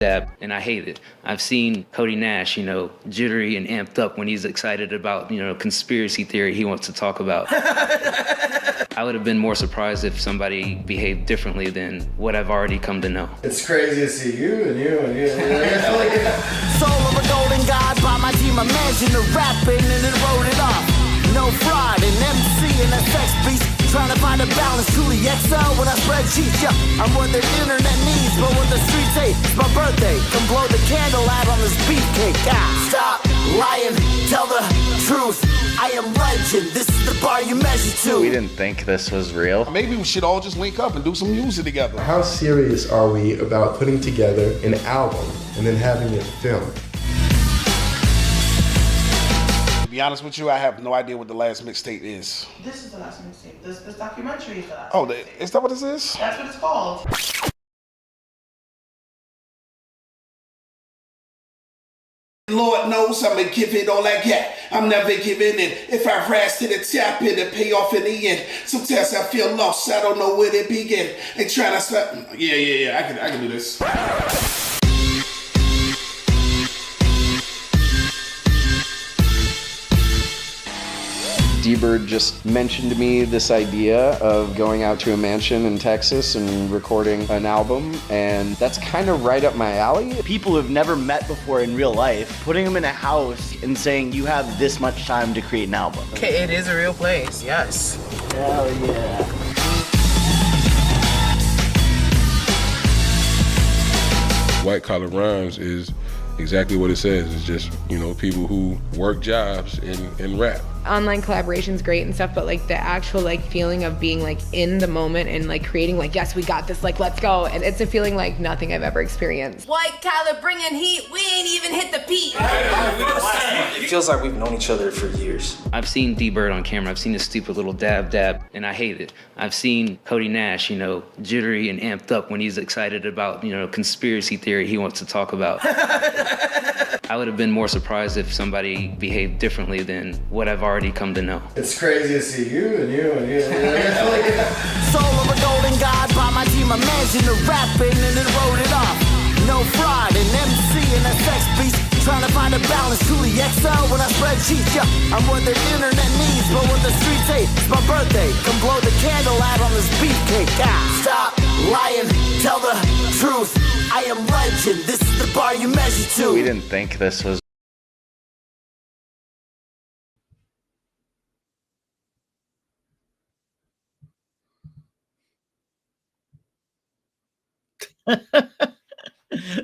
dab, and I hate it. I've seen Cody Nash, jittery and amped up when he's excited about, conspiracy theory he wants to talk about. I would have been more surprised if somebody behaved differently than what I've already come to know. It's crazy to see you and you and you. Soul of a golden god, by my team, imagine the rapping and then wrote it off. No fraud, an MC and a sex beast. Trying to find a balance, truly excel when I spread cheats. Yeah, I'm what the internet needs, but what the streets hate. It's my birthday, come blow the candle out on this beefcake. Stop lying, tell the truth. I am legend, this is the bar you measure to. We didn't think this was real. Maybe we should all just link up and do some music together. How serious are we about putting together an album and then having it filmed? To be honest with you, I have no idea what the last mixtape is. This is the last mixtape. This documentary is the last Oh, mixtape. is that what this is? That's what it's called. Lord knows I'ma give it all I got. I'm never giving in. If I rise to the top, it'll pay off in the end. Sometimes I feel lost, I don't know where to begin. Ain't trying to stop. Yeah, I can do this. D-Bird just mentioned to me this idea of going out to a mansion in Texas and recording an album, and that's kind of right up my alley. People who've never met before in real life, putting them in a house and saying you have this much time to create an album. Okay, it is a real place, yes. Hell yeah. White Collar Rhymes is exactly what it says. It's just, people who work jobs and rap. Online collaboration's great and stuff, but like the actual feeling of being in the moment and creating yes, we got this, let's go. And it's a feeling like nothing I've ever experienced. White Collar bringing heat, we ain't even hit the peak. It feels like we've known each other for years. I've seen D-Bird on camera. I've seen his stupid little dab, and I hate it. I've seen Cody Nash, jittery and amped up when he's excited about, conspiracy theory he wants to talk about. I would have been more surprised if somebody behaved differently than what I've already come to know. It's crazy to see you and you and you. Soul of a golden god, by my team, imagine the rapping and then wrote it off. No fraud, an MC and a sex beast. Trying to find a balance, truly excel when I spread cheats. Yeah, I'm what the internet needs, but what the streets hate. It's my birthday, come blow the candle out on this beefcake. Stop lying, tell the truth. I am legend, this is the bar you measure to. We didn't think this was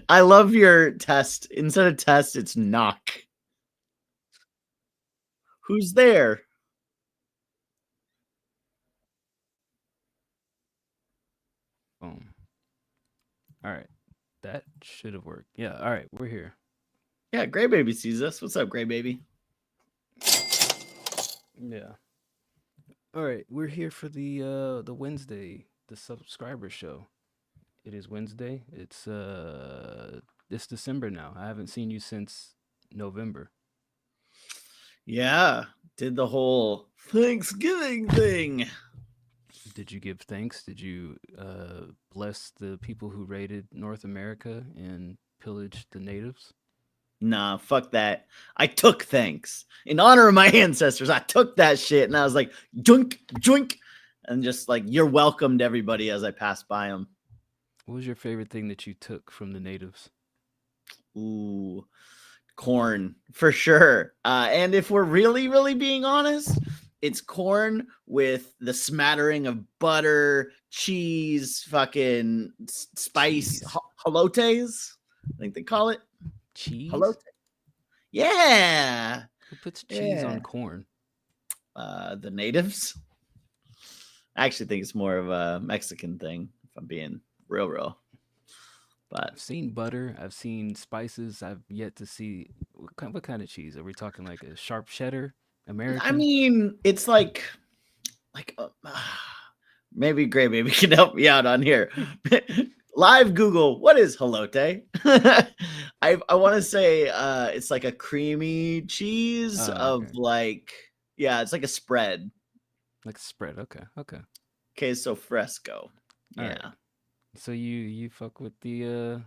I love your test. Instead of test, it's knock. Who's there? Boom. All right. That should have worked. Yeah. All right. We're here. Yeah, Gray Baby sees us. What's up, Gray Baby? Yeah. All right. We're here for the Wednesday, the subscriber show. It is Wednesday. It's December now. I haven't seen you since November. Yeah, did the whole Thanksgiving thing. Did you give thanks? Did you bless the people who raided North America and pillaged the natives? Nah, fuck that. I took thanks. In honor of my ancestors, I took that shit and I was like, joink, joink. And just you're welcome to everybody as I passed by them. What was your favorite thing that you took from the natives? Ooh, corn for sure. And if we're really, really being honest, it's corn with the smattering of butter, cheese, fucking spice, halotes, I think they call it. Cheese? Halote. Yeah. Who puts cheese on corn? The natives. I actually think it's more of a Mexican thing, if I'm being real. But I've seen butter. I've seen spices. I've yet to see what kind of cheese. Are we talking like a sharp cheddar? American? I mean, it's maybe Gray Baby can help me out on here. Live Google, what is halote? I want to say it's like a creamy cheese it's like a spread. Like a spread. Okay. Queso fresco. All Yeah. right. So you fuck with the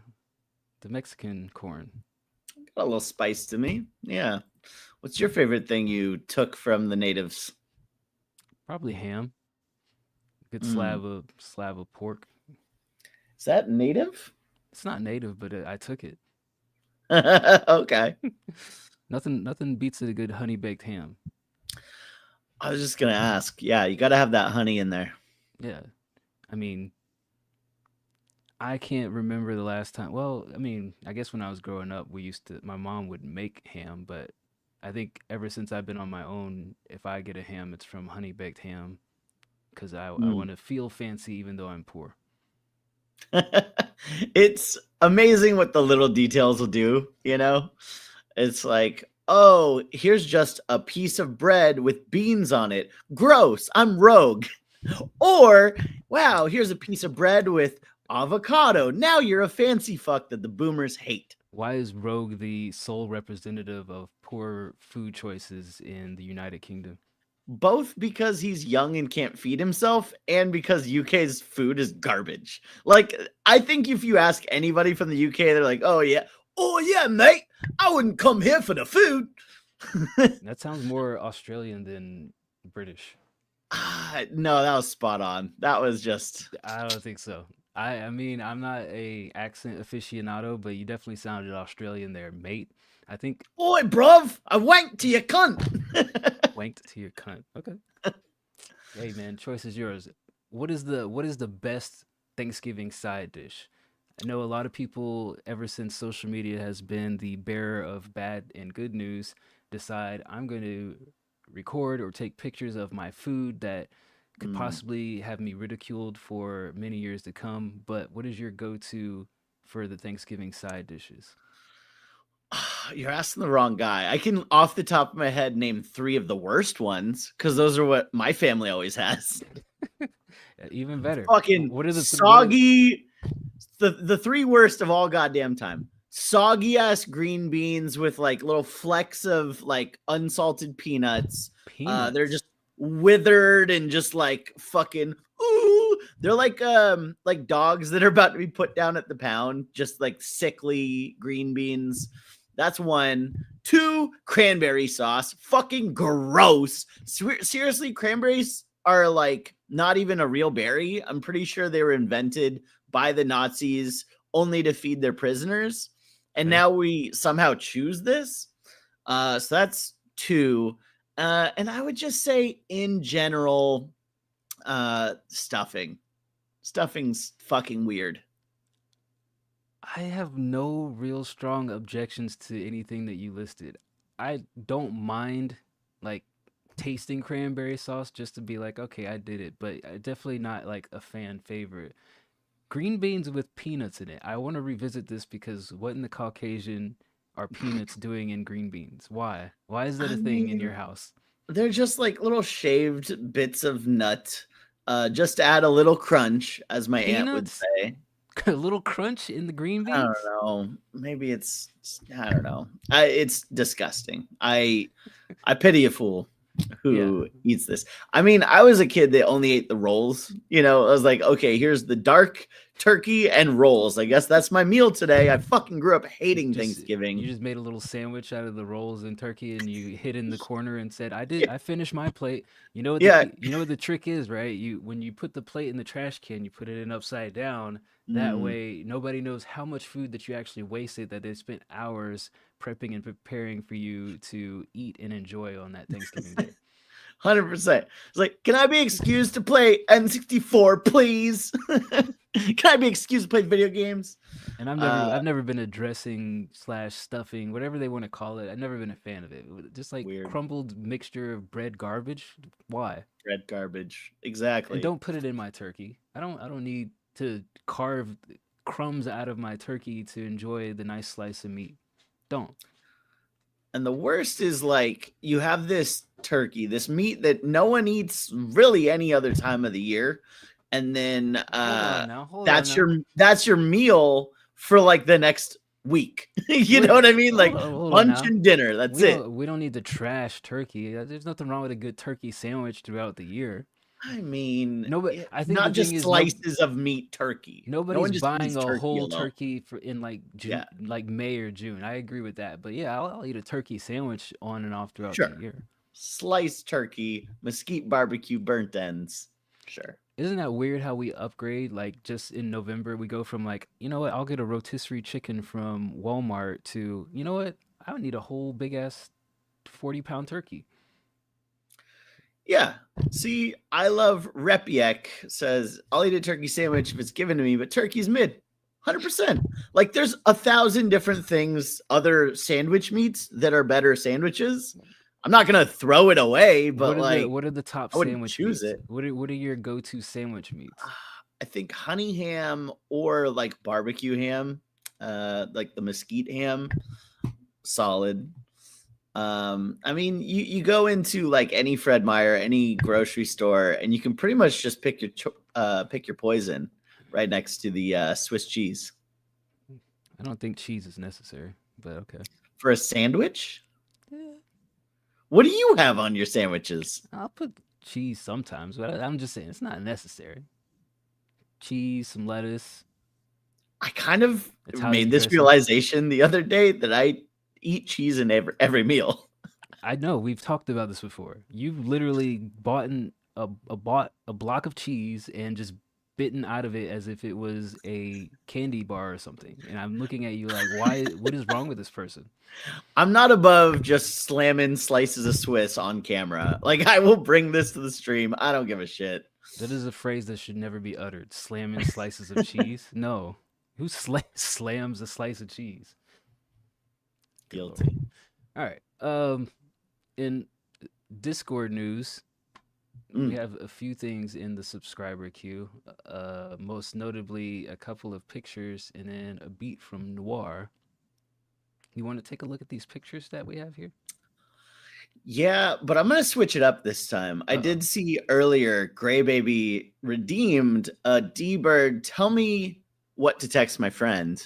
the Mexican corn. Got a little spice to me. Yeah. What's your favorite thing you took from the natives? Probably ham. Good Mm. slab of pork. Is that native? It's not native, but I took it. Okay. Nothing beats a good honey baked ham. I was just gonna ask. Yeah, you got to have that honey in there. Yeah, I mean, I can't remember the last time. Well, I mean, I guess when I was growing up, my mom would make ham, but I think ever since I've been on my own, if I get a ham, it's from honey baked ham because I Mm. want to feel fancy even though I'm poor. It's amazing what the little details will do, you know? It's like, oh, here's just a piece of bread with beans on it. Gross, I'm rogue. Or, wow, here's a piece of bread with avocado. Now you're a fancy fuck that the boomers hate. Why is Rogue the sole representative of poor food choices in the United Kingdom? Both because he's young and can't feed himself, and because UK's food is garbage. Like, I think if you ask anybody from the UK, they're like, oh yeah, mate, I wouldn't come here for the food. That sounds more Australian than British. No, that was spot on. That was just... I don't think so. I mean, I'm not a accent aficionado, but you definitely sounded Australian there, mate. I think Oi, bruv, I wanked to your cunt. wanked to your cunt. Okay. Hey man, choice is yours. What is the best Thanksgiving side dish? I know a lot of people, ever since social media has been the bearer of bad and good news, decide I'm going to record or take pictures of my food that could possibly have me ridiculed for many years to come. But what is your go-to for the Thanksgiving side dishes? You're asking the wrong guy. I can, off the top of my head, name 3 of the worst ones because those are what my family always has. Even better. Fucking What are the soggy, the 3 worst of all goddamn time. Soggy ass green beans with like little flecks of like unsalted peanuts. They're just withered and just like fucking ooh. They're like dogs that are about to be put down at the pound. Just like sickly green beans. That's 1. 2, cranberry sauce. Fucking gross. Seriously, cranberries are like not even a real berry. I'm pretty sure they were invented by the Nazis only to feed their prisoners. And now we somehow choose this. So that's 2. And I would just say in general, stuffing. Stuffing's fucking weird. I have no real strong objections to anything that you listed. I don't mind like tasting cranberry sauce just to be like, okay, I did it, but definitely not like a fan favorite. Green beans with peanuts in it. I want to revisit this because what in the Caucasian are peanuts doing in green beans? Why? Why is that a thing in your house? They're just like little shaved bits of nut, just to add a little crunch, as my aunt would say. A little crunch in the green beans? I don't know. Maybe I don't know. It's disgusting. I pity a fool who eats this. I mean, I was a kid that only ate the rolls. You know, I was like, okay, here's the dark turkey and rolls. I guess that's my meal today. I fucking grew up hating Thanksgiving. You just made a little sandwich out of the rolls and turkey, and you hid in the corner and said, I finished my plate. You know what you know what the trick is, right? When you put the plate in the trash can, you put it in upside down. That way, nobody knows how much food that you actually wasted, that they spent hours prepping and preparing for you to eat and enjoy on that Thanksgiving day. 100%. It's like, can I be excused to play N64, please? Can I be excused to play video games? And I've never been a dressing / stuffing, whatever they want to call it. I've never been a fan of it. Just like crumbled mixture of bread garbage. Why? Bread garbage. Exactly. And don't put it in my turkey. I don't need to carve crumbs out of my turkey to enjoy the nice slice of meat. Don't. And the worst is like you have this turkey, this meat that no one eats really any other time of the year, and then that's your meal for like the next week. You know what I mean? Like lunch and dinner. That's it. We don't need to trash turkey. There's nothing wrong with a good turkey sandwich throughout the year. I mean, Nobody. I think not the just thing is, slices of meat turkey. No one nobody's just buying eats a turkey whole alone. turkey for in like June, like May or June. I agree with that. But yeah, I'll eat a turkey sandwich on and off throughout the year. Sliced turkey, mesquite barbecue, burnt ends. Sure. Isn't that weird how we upgrade? Like just in November, we go from like, you know what, I'll get a rotisserie chicken from Walmart to, you know what, I don't need a whole big ass 40-pound turkey. Yeah. See, I love Repiek says, I'll eat a turkey sandwich if it's given to me, but turkey's mid. 100%. Like there's 1,000 different things, other sandwich meats that are better sandwiches. I'm not gonna throw it away, but what are the top I wouldn't sandwich choose meats? it. What are your go-to sandwich meats? I think honey ham or like barbecue ham, like the mesquite ham, solid. I mean, you go into like any Fred Meyer, any grocery store, and you can pretty much just pick your poison right next to the Swiss cheese. I don't think cheese is necessary, but okay. For a sandwich? What do you have on your sandwiches? I'll put cheese sometimes, but I'm just saying it's not necessary. Cheese, some lettuce. I kind of Italian made this dressing. realization the other day that I eat cheese in every meal. I know we've talked about this before. You've literally bought a block of cheese and just bitten out of it as if it was a candy bar or something. And I'm looking at you like, why? What is wrong with this person? I'm not above just slamming slices of Swiss on camera. Like I will bring this to the stream. I don't give a shit. That is a phrase that should never be uttered. Slamming slices of cheese? No. Who slams a slice of cheese? Guilty. All right. In Discord news, we have a few things in the subscriber queue. Most notably, a couple of pictures and then a beat from Noir. You want to take a look at these pictures that we have here? Yeah, but I'm going to switch it up this time. I did see earlier Gray Baby redeemed a D-Bird. Tell me what to text my friend.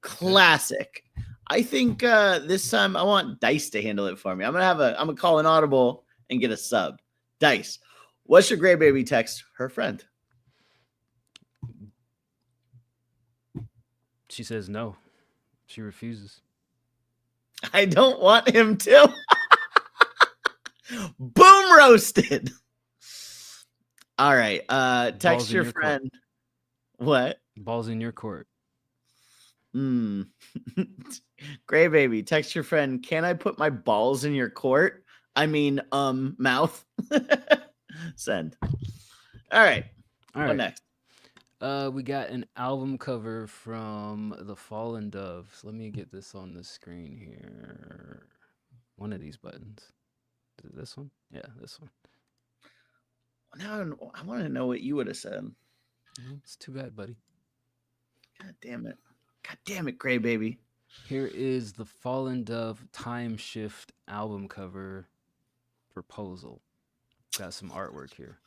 Classic. I think this time I want Dice to handle it for me. I'm gonna call an audible and get a sub. Dice, what's your Gray Baby text her friend? She says no. She refuses. I don't want him to. Boom roasted. All right. Text your friend. What? Balls in your court. Gray Baby, text your friend. Can I put my balls in your court? I mean, mouth. Send. All right. What next? We got an album cover from The Fallen Doves. Let me get this on the screen here. One of these buttons. Is it this one? Yeah, this one. Now I want to know what you would have said. It's too bad, buddy. God damn it. God damn it, Gray Baby. Here is the Fallen Dove Time Shift album cover proposal. Got some artwork here.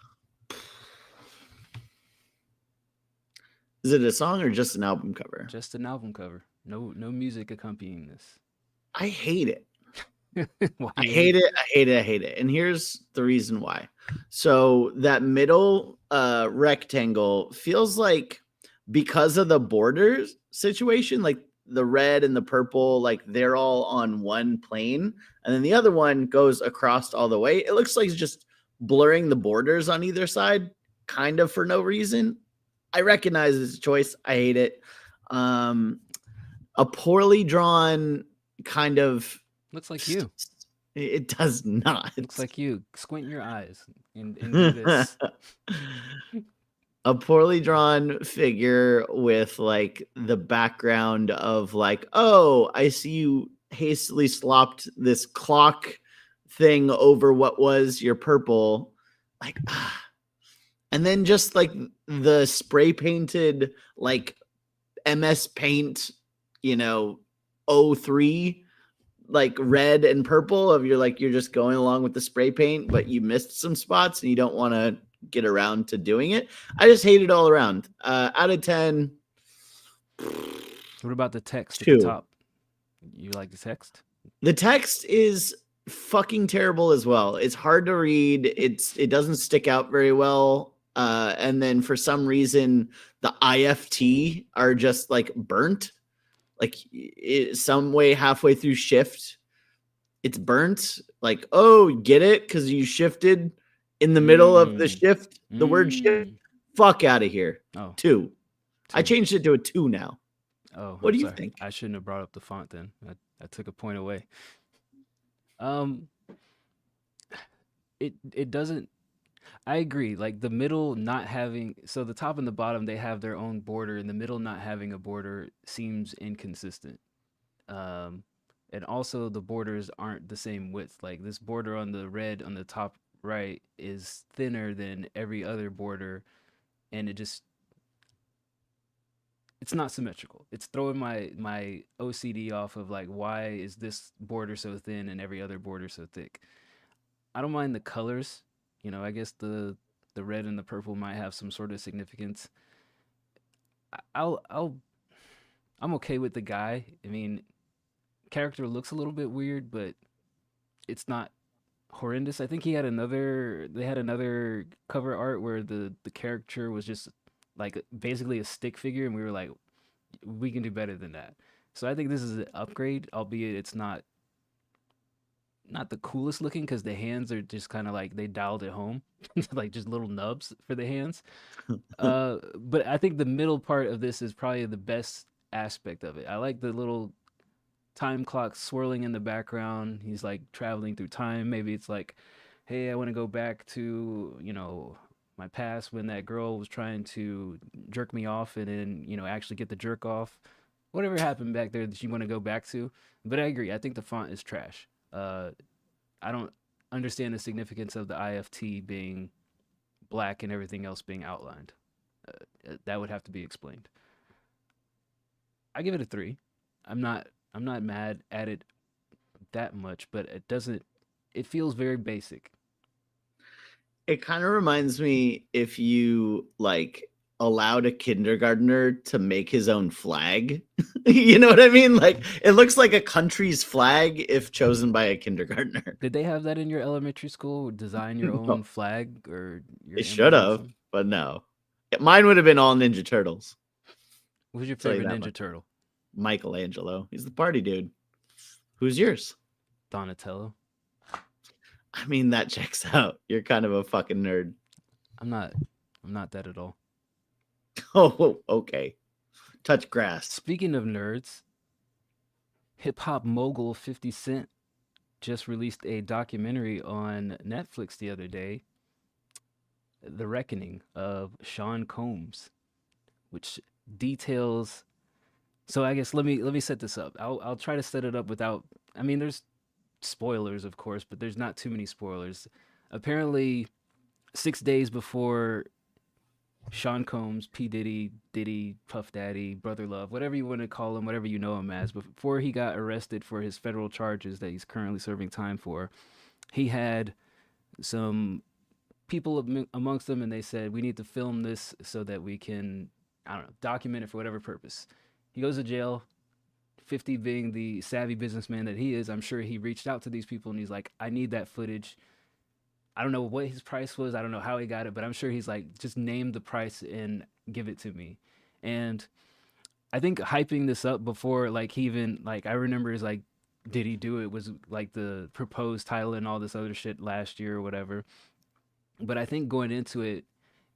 Is it a song or just an album cover? Just an album cover. No music accompanying this. I hate it. I hate it. And here's the reason why. So that middle rectangle feels like, because of the borders situation, like the red and the purple, like they're all on one plane, and then the other one goes across all the way. It looks like it's just blurring the borders on either side, kind of for no reason. I recognize it's a choice. I hate it. A poorly drawn kind of looks like you. It does not. Looks like you. Squint your eyes and do this. A poorly drawn figure with like the background of like, oh, I see you hastily slopped this clock thing over what was your purple. Like, and then just like the spray painted like MS Paint, 03, like red and purple of you're just going along with the spray paint, but you missed some spots and you don't want to get around to doing it. I just hate it all around. Out of 10. What about the text 2. at the top? You like the text? The text is fucking terrible as well. It's hard to read. It doesn't stick out very well. And then for some reason, the IFT are just like burnt. Like some way halfway through shift, it's burnt. Like, oh, get it? Because you shifted in the middle of the shift. The word shift. Fuck out of here. Oh. 2. I changed it to a 2 now. Oh, what I'm do you sorry. think? I shouldn't have brought up the font then. I took a point away. It doesn't. I agree. Like the middle not having, so the top and the bottom they have their own border, and the middle not having a border seems inconsistent. And also the borders aren't the same width. Like this border on the red on the top right is thinner than every other border, and it's not symmetrical. It's throwing my OCD off of like, why is this border so thin and every other border so thick? I don't mind the colors. You know, I guess the red and the purple might have some sort of significance. I'm okay with the guy. I mean, character looks a little bit weird, but it's not horrendous. I think they had another cover art where the character was just like basically a stick figure, and we were like, we can do better than that. So I think this is an upgrade, albeit it's not the coolest looking, because the hands are just kind of like they dialed it home, like just little nubs for the hands. But I think the middle part of this is probably the best aspect of it. I like the little time clock swirling in the background. He's like traveling through time. Maybe it's like, hey, I want to go back to, my past when that girl was trying to jerk me off and then, actually get the jerk off. Whatever happened back there that you want to go back to. But I agree. I think the font is trash. I don't understand the significance of the IFT being black and everything else being outlined. That would have to be explained. I give it a 3. I'm not mad at it that much, but it feels very basic. It kind of reminds me if you like allowed a kindergartner to make his own flag. You know what I mean? Like it looks like a country's flag if chosen by a kindergartner. Did they have that in your elementary school? Design your own flag or your They should have, but no. Mine would have been all Ninja Turtles. Who's your favorite Ninja Turtle? Michelangelo. He's the party dude. Who's yours? Donatello. I mean, that checks out. You're kind of a fucking nerd. I'm not that at all. Oh, okay. Touch grass. Speaking of nerds, hip hop mogul 50 Cent just released a documentary on Netflix the other day, The Reckoning of Sean Combs, which details. So I guess let me set this up. I'll try to set it up without. I mean, there's spoilers, of course, but there's not too many spoilers. Apparently, 6 days before Sean Combs, P. Diddy, Puff Daddy, Brother Love, whatever you want to call him, whatever you know him as, before he got arrested for his federal charges that he's currently serving time for, he had some people amongst them, and they said, we need to film this so that we can, I don't know, document it for whatever purpose. He goes to jail. 50 being the savvy businessman that he is, I'm sure he reached out to these people and he's like, I need that footage. I don't know what his price was. I don't know how he got it, but I'm sure he's like, just name the price and give it to me. And I think hyping this up before, like, he even, like, I remember is like, did he do it? Was like the proposed title and all this other shit last year or whatever. But I think going into it,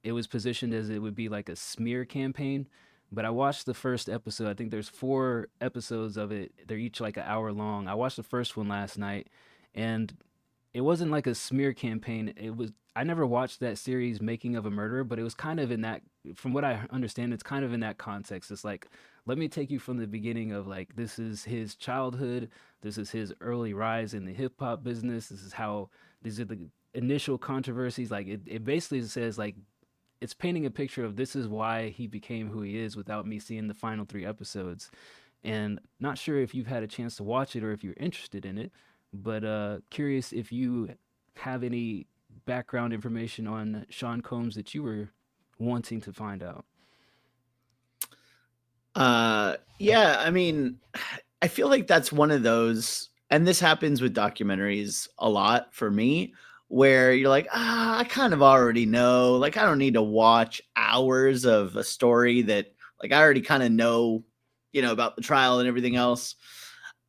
it was positioned as it would be like a smear campaign. But I watched the first episode. I think there's 4 episodes of it. They're each like an hour long. I watched the first one last night, and it wasn't like a smear campaign. I never watched that series, Making of a Murderer, but it was kind of in that, from what I understand, it's kind of in that context. It's like, let me take you from the beginning of like, this is his childhood. This is his early rise in the hip hop business. These are the initial controversies. Like it basically says like, it's painting a picture of this is why he became who he is without me seeing the final 3 episodes. And not sure if you've had a chance to watch it or if you're interested in it, but curious if you have any background information on Sean Combs that you were wanting to find out. Yeah, I mean, I feel like that's one of those and this happens with documentaries a lot for me, where you're like, I kind of already know. Like, I don't need to watch hours of a story that, like, I already kind of know, about the trial and everything else.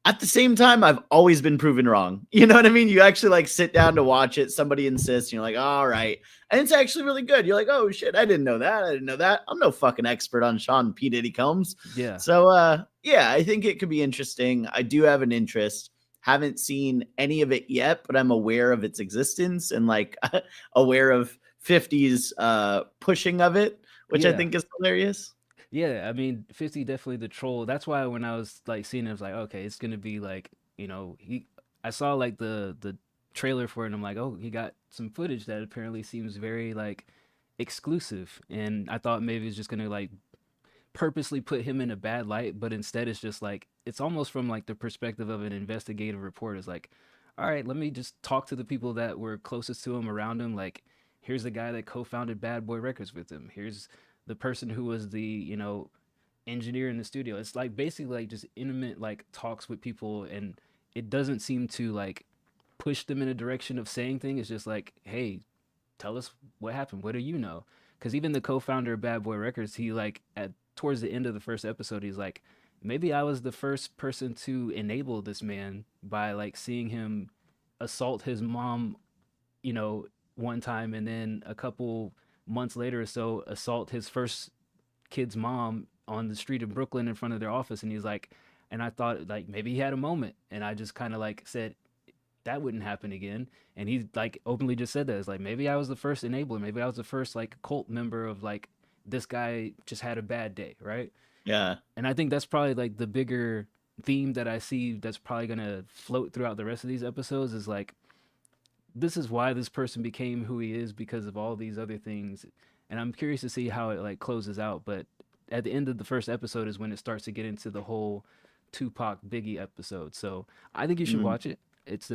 At the same time, I've always been proven wrong. You know what I mean? You actually like sit down to watch it. Somebody insists, and you're like, all right. And it's actually really good. You're like, oh shit, I didn't know that. I didn't know that. I'm no fucking expert on Sean P. Diddy Combs. Yeah. So, yeah, I think it could be interesting. I do have an interest. Haven't seen any of it yet, but I'm aware of its existence and like aware of 50's pushing of it, which I think is hilarious. Yeah, I mean, 50 definitely the troll. That's why when I was like seeing it, I was like, okay, it's gonna be like, I saw like the trailer for it, and I'm like, oh, he got some footage that apparently seems very like exclusive, and I thought maybe it's just gonna like purposely put him in a bad light, but instead it's just like it's almost from like the perspective of an investigative reporter. It's like, all right, let me just talk to the people that were closest to him, around him. Like, here's the guy that co-founded Bad Boy Records with him. Here's the person who was the engineer in the studio. It's like basically like just intimate like talks with people, and it doesn't seem to like push them in a direction of saying things. It's just like, hey, tell us what happened. What do you know? Because even the co-founder of Bad Boy Records, he like towards the end of the first episode, he's like, maybe I was the first person to enable this man by like seeing him assault his mom, one time, and then a couple months later or so assault his first kid's mom on the street in Brooklyn in front of their office. And he's like, and I thought like maybe he had a moment, and I just kind of like said that wouldn't happen again. And he like openly just said that. It's like, maybe I was the first enabler, maybe I was the first like cult member of like, this guy just had a bad day, right? Yeah. And I think that's probably like the bigger theme that I see that's probably gonna float throughout the rest of these episodes, is like, this is why this person became who he is, because of all these other things. And I'm curious to see how it like closes out. But at the end of the first episode is when it starts to get into the whole Tupac Biggie episode. So I think you should watch it. It's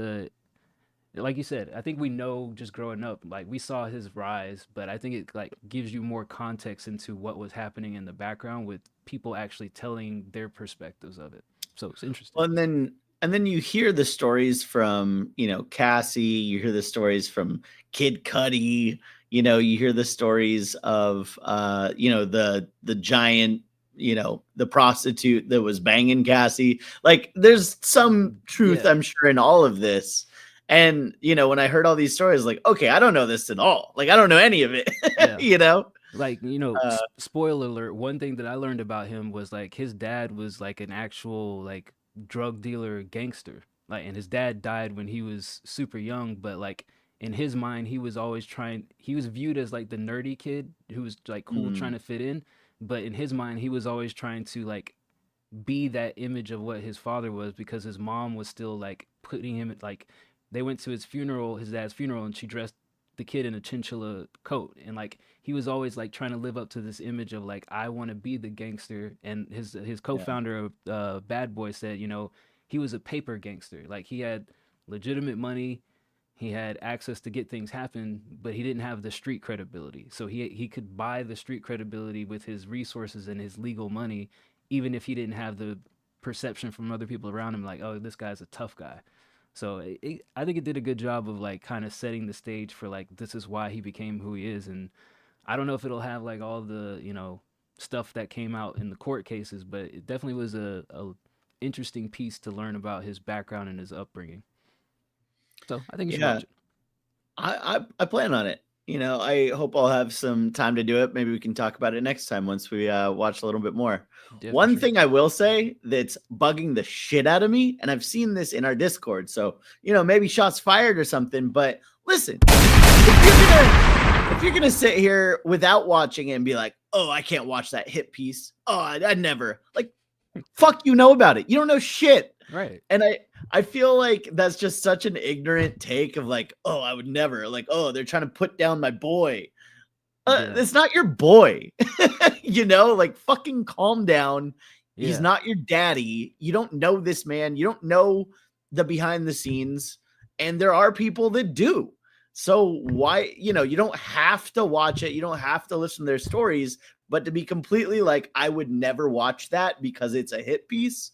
like you said, I think we know just growing up, like we saw his rise, but I think it like gives you more context into what was happening in the background with people actually telling their perspectives of it. So it's interesting. Well, and then you hear the stories from, Cassie, you hear the stories from Kid Cudi, you hear the stories of, the giant, the prostitute that was banging Cassie. Like there's some truth, I'm sure, in all of this. And, when I heard all these stories, like, okay, I don't know this at all. Like, I don't know any of it, Like, spoiler alert, one thing that I learned about him was like his dad was like an actual like drug dealer gangster. Like, and his dad died when he was super young, but like in his mind, he was viewed as like the nerdy kid who was like cool, trying to fit in. But in his mind, he was always trying to like be that image of what his father was, because his mom was still like putting him like, they went to his funeral, his dad's funeral, and she dressed the kid in a chinchilla coat. And like, he was always like trying to live up to this image of like, I want to be the gangster. And his co-founder of Bad Boy said, he was a paper gangster. Like, he had legitimate money, he had access to get things happen, but he didn't have the street credibility. So he could buy the street credibility with his resources and his legal money, even if he didn't have the perception from other people around him, like, oh, this guy's a tough guy. So I think it did a good job of like kind of setting the stage for like, this is why he became who he is. And I don't know if it'll have like all the, stuff that came out in the court cases, but it definitely was a interesting piece to learn about his background and his upbringing. So I think you should watch it. I plan on it. I hope I'll have some time to do it. Maybe we can talk about it next time once we watch a little bit more. Yeah, one thing I will say that's bugging the shit out of me, and I've seen this in our Discord, so maybe shots fired or something. But listen, if you're gonna sit here without watching it and be like, "Oh, I can't watch that hit piece," oh, I'd never, like, fuck, about it. You don't know shit, right? And I feel like that's just such an ignorant take of like, oh, I would never, like, oh, they're trying to put down my boy. It's not your boy. Like, fucking calm down. Yeah. He's not your daddy. You don't know this man. You don't know the behind the scenes. And there are people that do. So why, you don't have to watch it. You don't have to listen to their stories. But to be completely like, I would never watch that because it's a hit piece.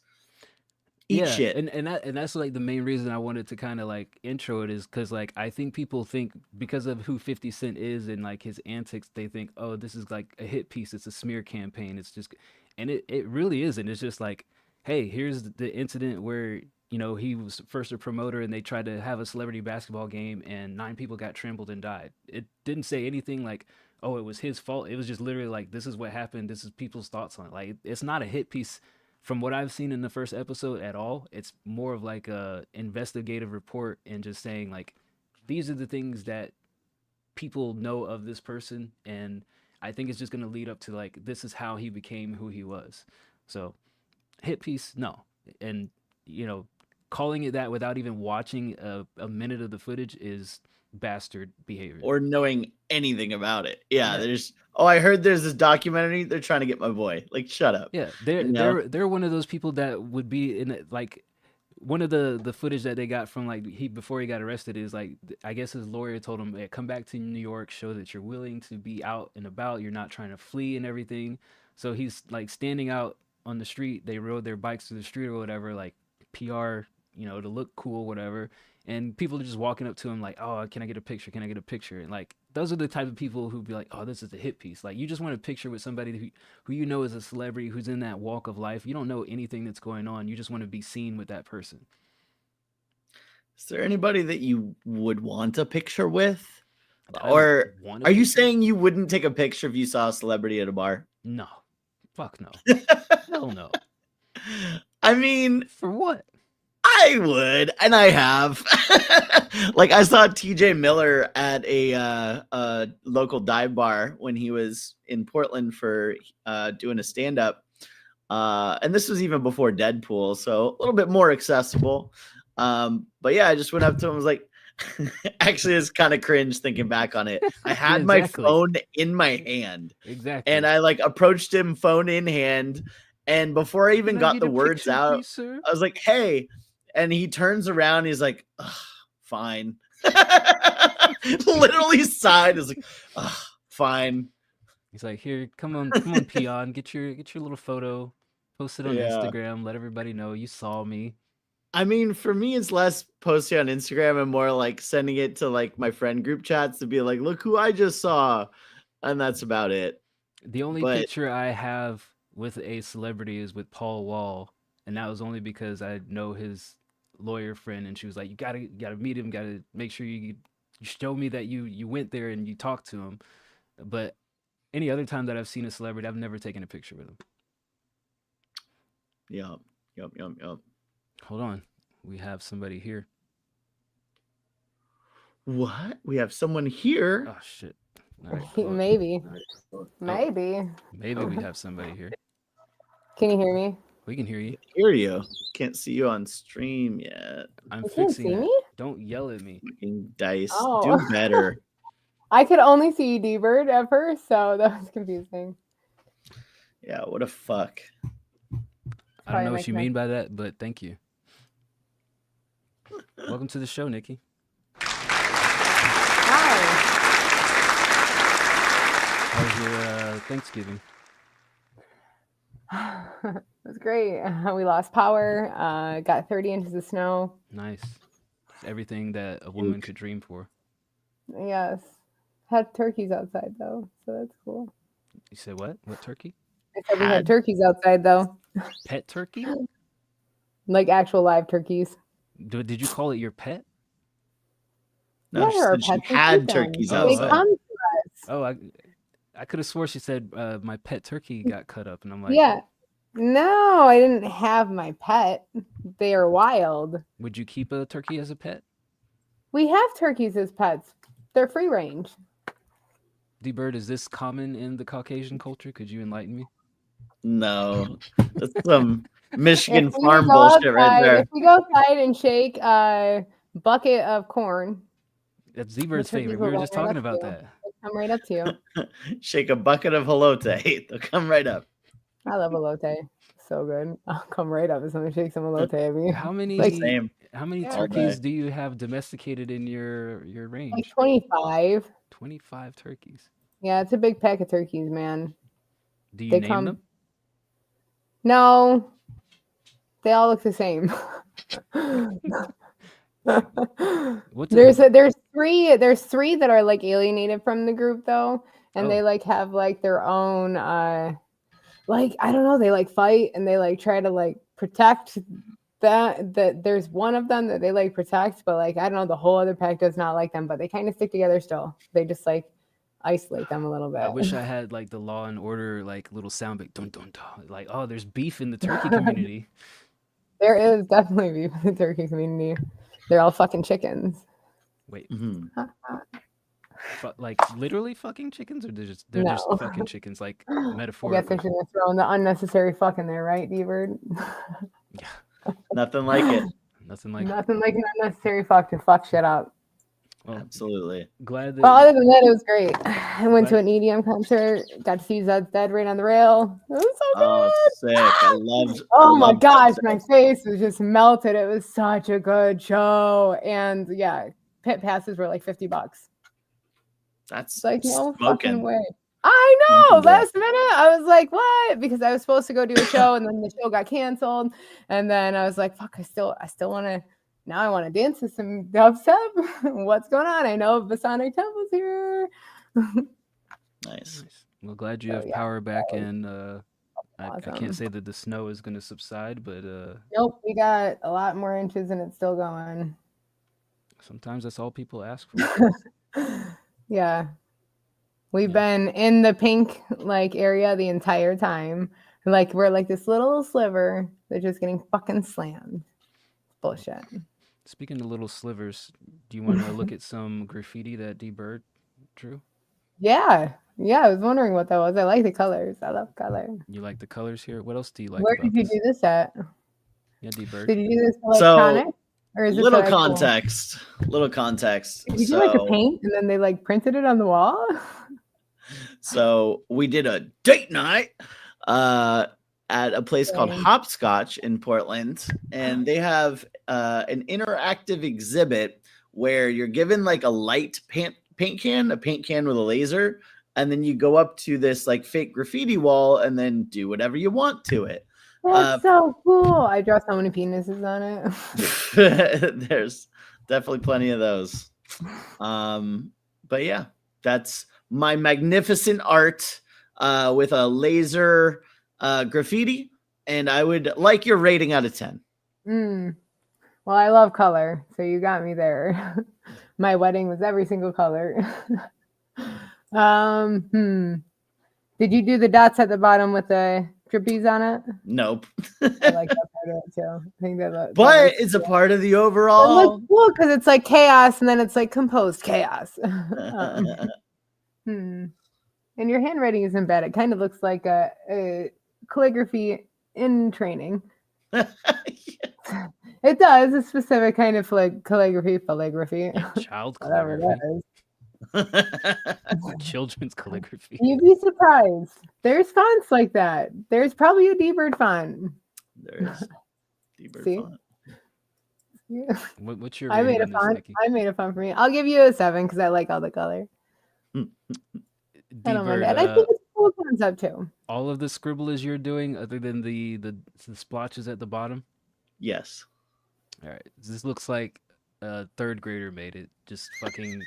Eat Yeah, shit. and that's like the main reason I wanted to kind of like intro it is because like I think people think because of who 50 Cent is and like his antics, they think, oh, this is like a hit piece, it's a smear campaign, it's just, and it really isn't. It's just like, hey, here's the incident where he was first a promoter and they tried to have a celebrity basketball game and 9 people got trampled and died. It didn't say anything like, oh, it was his fault. It was just literally like, this is what happened. This is people's thoughts on it. Like, it's not a hit piece from what I've seen in the first episode at all. It's more of like a investigative report and just saying like, these are the things that people know of this person, and I think it's just going to lead up to like, this is how he became who he was. So hit piece, no. And calling it that without even watching a minute of the footage is bastard behavior. Or knowing anything about it. Yeah, there's I heard there's this documentary, they're trying to get my boy. Like, shut up. Yeah, they're one of those people that would be in it, like one of the footage that they got from like before he got arrested is like, I guess his lawyer told him, hey, come back to New York, show that you're willing to be out and about, you're not trying to flee and everything. So he's like standing out on the street, they rode their bikes to the street or whatever, like PR, to look cool, whatever. And people are just walking up to him like, oh, can I get a picture? Can I get a picture? And like, those are the type of people who'd be like, oh, this is a hit piece. Like, you just want a picture with somebody who is a celebrity, who's in that walk of life. You don't know anything that's going on. You just want to be seen with that person. Is there anybody that you would want a picture with? Or are you saying you wouldn't take a picture if you saw a celebrity at a bar? No. Fuck no. Hell no. I mean, for what? I would, and I have. Like, I saw TJ Miller at a local dive bar when he was in Portland for doing a stand-up. And this was even before Deadpool, so a little bit more accessible. But yeah, I just went up to him and was like, actually, it's kind of cringe thinking back on it. I had my phone in my hand. Exactly. And I like approached him phone in hand. And before I even got the words out, please, I was like, hey. And he turns around. He's like, fine. Literally sighed. He's like, fine. He's like, here, come on, peon. Get your little photo. Post it on Instagram. Let everybody know you saw me. I mean, for me, it's less posting on Instagram and more like sending it to like my friend group chats to be like, look who I just saw. And that's about it. The only picture I have with a celebrity is with Paul Wall. And that was only because I know his lawyer friend. And she was like, you gotta meet him. Gotta make sure you show me that you went there and you talked to him. But any other time that I've seen a celebrity, I've never taken a picture with him. Yup. Hold on. We have somebody here. What? We have someone here? Oh, shit. All right, cool. Maybe. Oh, maybe we have somebody here. Can you hear me? We can hear you. Hear you. Can't see you on stream yet. I'm you fixing see that. Me? Don't yell at me. Fucking dice. Oh. Do better. I could only see D-Bird at first, so that was confusing. Yeah, what a fuck. I don't know what you mean by that, but thank you. Welcome to the show, Nikki. Hi. How's your Thanksgiving? It was great. We lost power. Got 30 inches of snow. Nice. It's everything that a woman could dream for. Yes. Had turkeys outside, though, so that's cool. You said what? What turkey? I said we had turkeys outside, though. Pet turkey? Like actual live turkeys. Did you call it your pet? No, yeah, she had turkeys outside. They come to us. Oh, I could have swore she said my pet turkey got cut up, and I'm like, yeah. No, I didn't have my pet. They are wild. Would you keep a turkey as a pet? We have turkeys as pets. They're free range. D-Bird, is this common in the Caucasian culture? Could you enlighten me? No. That's some Michigan farm bullshit right there. If we go outside and shake a bucket of corn. That's D-Bird's favorite. We were just talking about that. They'll come right up to you. Shake a bucket of elote. They'll come right up. I love elote. So good. I'll come right up if someone shakes some elote at me. How many turkeys do you have domesticated in your range? Like 25. 25 turkeys. Yeah, it's a big pack of turkeys, man. Do you name them? No. They all look the same. What's There's three that are like alienated from the group though, and they Oh. like have like their own like I don't know, they like fight and they like try to like protect that there's one of them that they like protect, but like I don't know, the whole other pack does not like them, but they kind of stick together still. They just like isolate them a little bit. I wish I had like the Law and Order like little sound bit, dun dun dun. Like, oh, there's beef in the turkey community. There is definitely beef in the turkey community. They're all fucking chickens. Wait, Mm-hmm. like literally fucking chickens, or they're just No. fucking chickens, like I guess metaphorically? they're just throwing the unnecessary fuck in there, right, D-Bird? Nothing like it. Nothing like Nothing like an unnecessary fuck to fuck shit up. Well, Absolutely. glad that. Well, other than that, it was great. I went to an EDM concert, got to see Zed's Dead right on the rail. It was so good. Oh, sick. I loved Oh my loved gosh, that my set. face was just melted. It was such a good show. And yeah, pit passes were like $50. That's It's like, no fucking smoking. way. I know. Smoking, bro. Last minute, I was like, what? Because I was supposed to go do a show and then the show got canceled. And then I was like, fuck, I still want to. Now I want to dance to some dubstep. What's going on? I know Masonic Temple's here. Nice. Well, glad you So, have yeah, power back, that was and I awesome. can't say that the snow is going to subside, but Nope, we got a lot more inches and it's still going. sometimes that's all people ask for. Yeah. We've been in the pink like area the entire time. Like we're like this little sliver that's just getting fucking slammed. Bullshit. Speaking of little slivers, do you want to look at some graffiti that D Bird drew? Yeah. Yeah, I was wondering what that was. I like the colors. I love color. You like the colors here? What else do you like Where about did you this? do this at? Yeah, D Bird. Did you do this So, electronic? Or is this little an actual- context. Little context. Did you do like a So, paint and then they like printed it on the wall? so we did a date night at a place called Dang. Hopscotch in Portland, and they have an interactive exhibit where you're given like a light paint can, a paint can with a laser, and then you go up to this like fake graffiti wall and then do whatever you want to it. That's so cool. I draw so many penises on it. There's definitely plenty of those. But yeah, that's my magnificent art with a laser graffiti, and I would like your rating out of 10. Well, I love color, so you got me there. My wedding was every single color. Did you do the dots at the bottom with the trapeze on it? Nope. I like that part of it too. I think that But looks it's a cool. part of the It overall. looks cool because it's like chaos and then it's like composed chaos. And your handwriting isn't bad. It kind of looks like a calligraphy in training. It does a specific kind of calligraphy. Child Whatever calligraphy. that is. Children's calligraphy. You'd be surprised. There's fonts like that. There's probably a D-Bird font. There's D-Bird See? font. Yeah. What's your I rating made a on this, font. Nikki? I made a font for me. I'll give you a 7 because I like all the color. I don't mind D-Bird, that. I think it's a cool concept too. all of the scribblers you're doing, other than the splotches at the bottom? Yes. All right. This looks like a third grader made it. Just fucking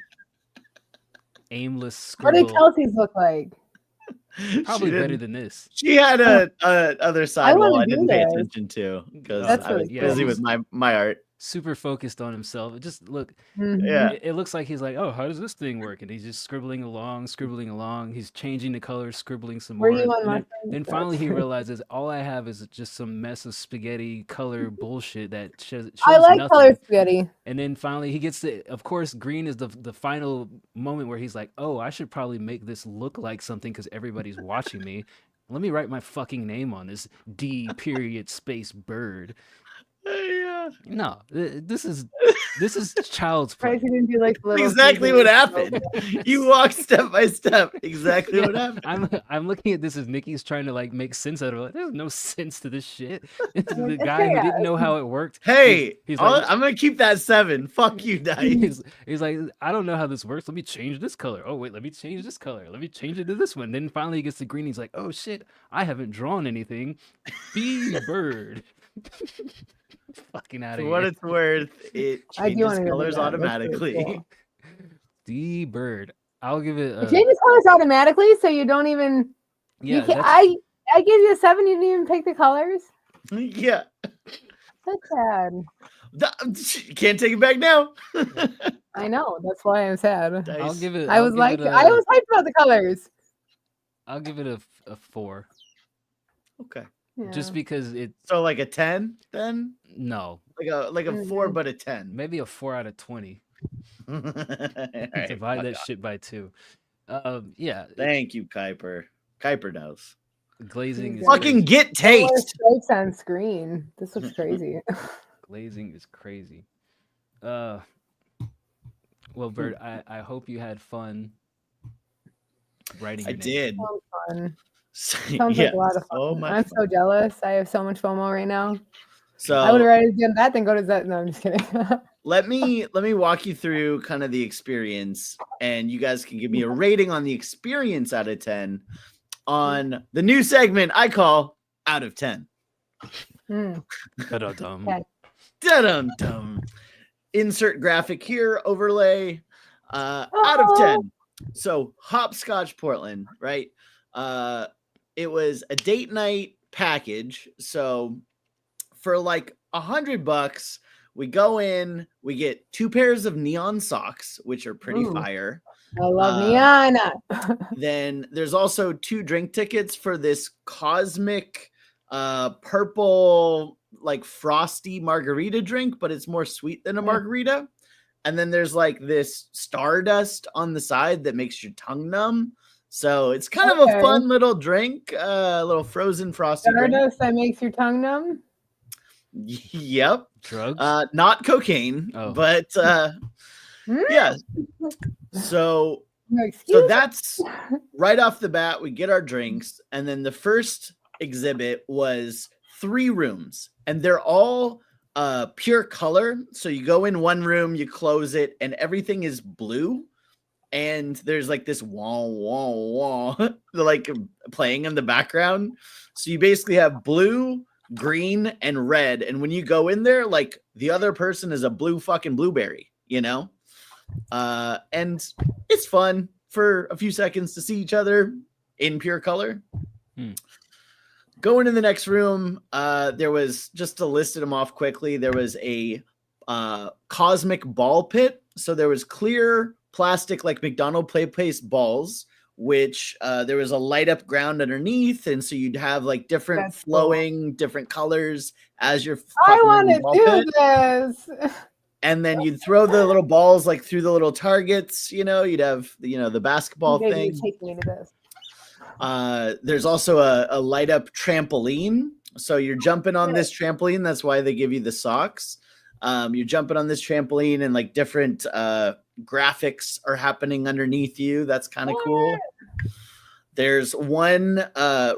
aimless What scribble. did Kelsey's look like? Probably better didn't- than this. She had a other side wall wanna I do didn't pay this. attention to because That's I was really busy cool. with my art. Super focused on himself. It just look. Yeah. It looks like he's like, oh, how does this thing work? And he's just scribbling along. He's changing the colors, scribbling some Were more. you on and my then, phone? then finally he realizes all I have is just some mess of spaghetti color bullshit that shows I like nothing. color spaghetti. And then finally he gets to, of course, green is the final moment where he's like, oh, I should probably make this look like something because everybody's watching me. Let me write my fucking name on this D period space bird. Yeah. No, this is child's play. Surprised you didn't do like little Exactly pieces. what happened. You walked step by step. Exactly what happened. I'm looking at this as Nikki's trying to like make sense out of it. There's no sense to this shit. This is the It's guy who chaos. didn't know how it worked. Hey, he's like, I'm gonna keep that 7. Fuck you, Dice. he's like, I don't know how this works. Let me change this color. Oh wait, let me change this color. Let me change it to this one. Then finally he gets to green. He's like, oh shit, I haven't drawn anything. B bird. Fucking out For of what here. it's worth, it I do changes wanna go do colors that. That's pretty automatically. cool. D Bird. I'll give it It a changes colors automatically, so you don't even. yeah. You can. That's I give you a 7. You didn't even pick the colors. Yeah. That's sad. Can't take it back now. I know. That's why I'm sad. I'll give it. I I'll was give like, it I a. was hyped about the colors. I'll give it a 4. Okay. Just Yeah. because it. So like a 10 then? No, Like a 4 but a 10. maybe a 4 out of 20. All right, Divide fuck that off. shit by 2. Yeah. Thank you, Kuiper. Kuiper knows. Glazing is Fucking crazy. get There were taste. stripes on screen. This looks crazy. Glazing is crazy. Well, Bert, I hope you had fun writing. I your name. did. Sounds fun. Yeah, Sounds like a lot of so fun. much I'm fun. so jealous. I have so much FOMO right now. So I would rather do that than go to that. No, I'm just kidding. let me walk you through kind of the experience, and you guys can give me a rating on the experience out of 10 on the new segment I call out of 10. Da-da-dum. Okay. Dum-dum. Insert graphic here, overlay. Out of Oh. 10. So Hopscotch Portland, right? It was a date night package. So for like $100, we go in, we get 2 pairs of neon socks, which are pretty Ooh. fire. I love neon. Then there's also 2 drink tickets for this cosmic purple, like frosty margarita drink, but it's more sweet than a margarita. And then there's like this stardust on the side that makes your tongue numb. So it's kind of a fun little drink, a little frozen frosty drink. Stardust that makes your tongue numb. Yep. Drugs? Not cocaine, but yeah. So that's right off the bat. We get our drinks, and then the first exhibit was 3 rooms, and they're all pure color. So you go in one room, you close it, and everything is blue. And there's like this wah wah wah like playing in the background. So you basically have blue, green, and red. And when you go in there, like the other person is a blue fucking blueberry, you know? And it's fun for a few seconds to see each other in pure color. Going in the next room, there was, just to list them off quickly, there was a cosmic ball pit. So there was clear plastic like McDonald's play paste balls, which there was a light up ground underneath, and so you'd have like different flowing, different colors as you're. I want to do this. And then you'd throw the little balls like through the little targets. You know, you'd have the basketball Maybe thing. you take me to this. There's also a light up trampoline, so you're jumping on this trampoline. That's why they give you the socks. You're jumping on this trampoline, and like different graphics are happening underneath you. That's kind of cool. There's one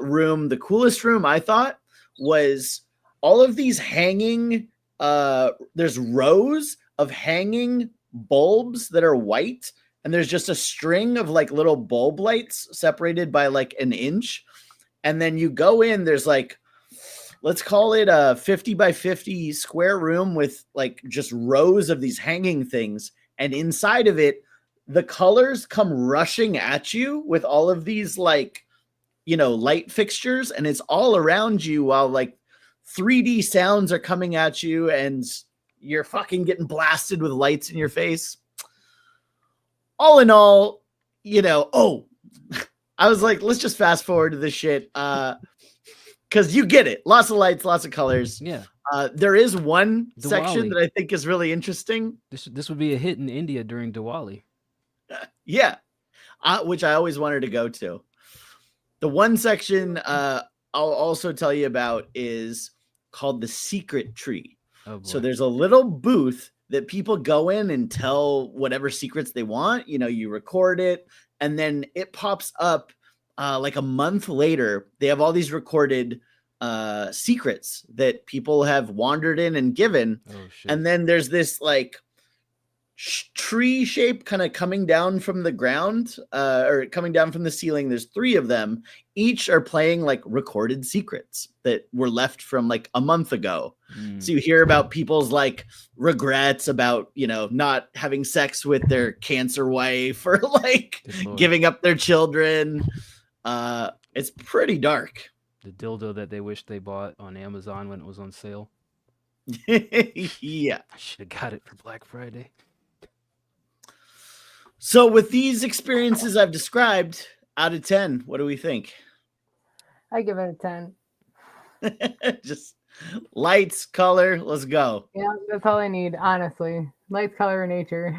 room, the coolest room I thought was all of these hanging. There's rows of hanging bulbs that are white, and there's just a string of like little bulb lights separated by like an inch. And then you go in, there's like, let's call it a 50 by 50 square room with like just rows of these hanging things. And inside of it, the colors come rushing at you with all of these like, light fixtures, and it's all around you while like 3D sounds are coming at you and you're fucking getting blasted with lights in your face. All in all, I was like, let's just fast forward to this shit. Because you get it. Lots of lights, lots of colors. Yeah. There is one Diwali. section that I think is really interesting. This would be a hit in India during Diwali. Yeah. Which I always wanted to go to. The one section I'll also tell you about is called the Secret Tree. Oh, so there's a little booth that people go in and tell whatever secrets they want. You record it, and then it pops up like a month later. They have all these recorded secrets that people have wandered in and given. Oh, shit. And then there's this like tree shape kind of coming down from the ground, or coming down from the ceiling. There's 3 of them. Each are playing like recorded secrets that were left from like a month ago. So you hear about people's like regrets about, not having sex with their cancer wife or like giving up their children. It's pretty dark. The dildo that they wish they bought on Amazon when it was on sale. Yeah. I should have got it for Black Friday. So with these experiences I've described, out of 10, what do we think? I give it a 10. Just lights, color, let's go. Yeah, that's all I need, honestly. Lights, color, and nature.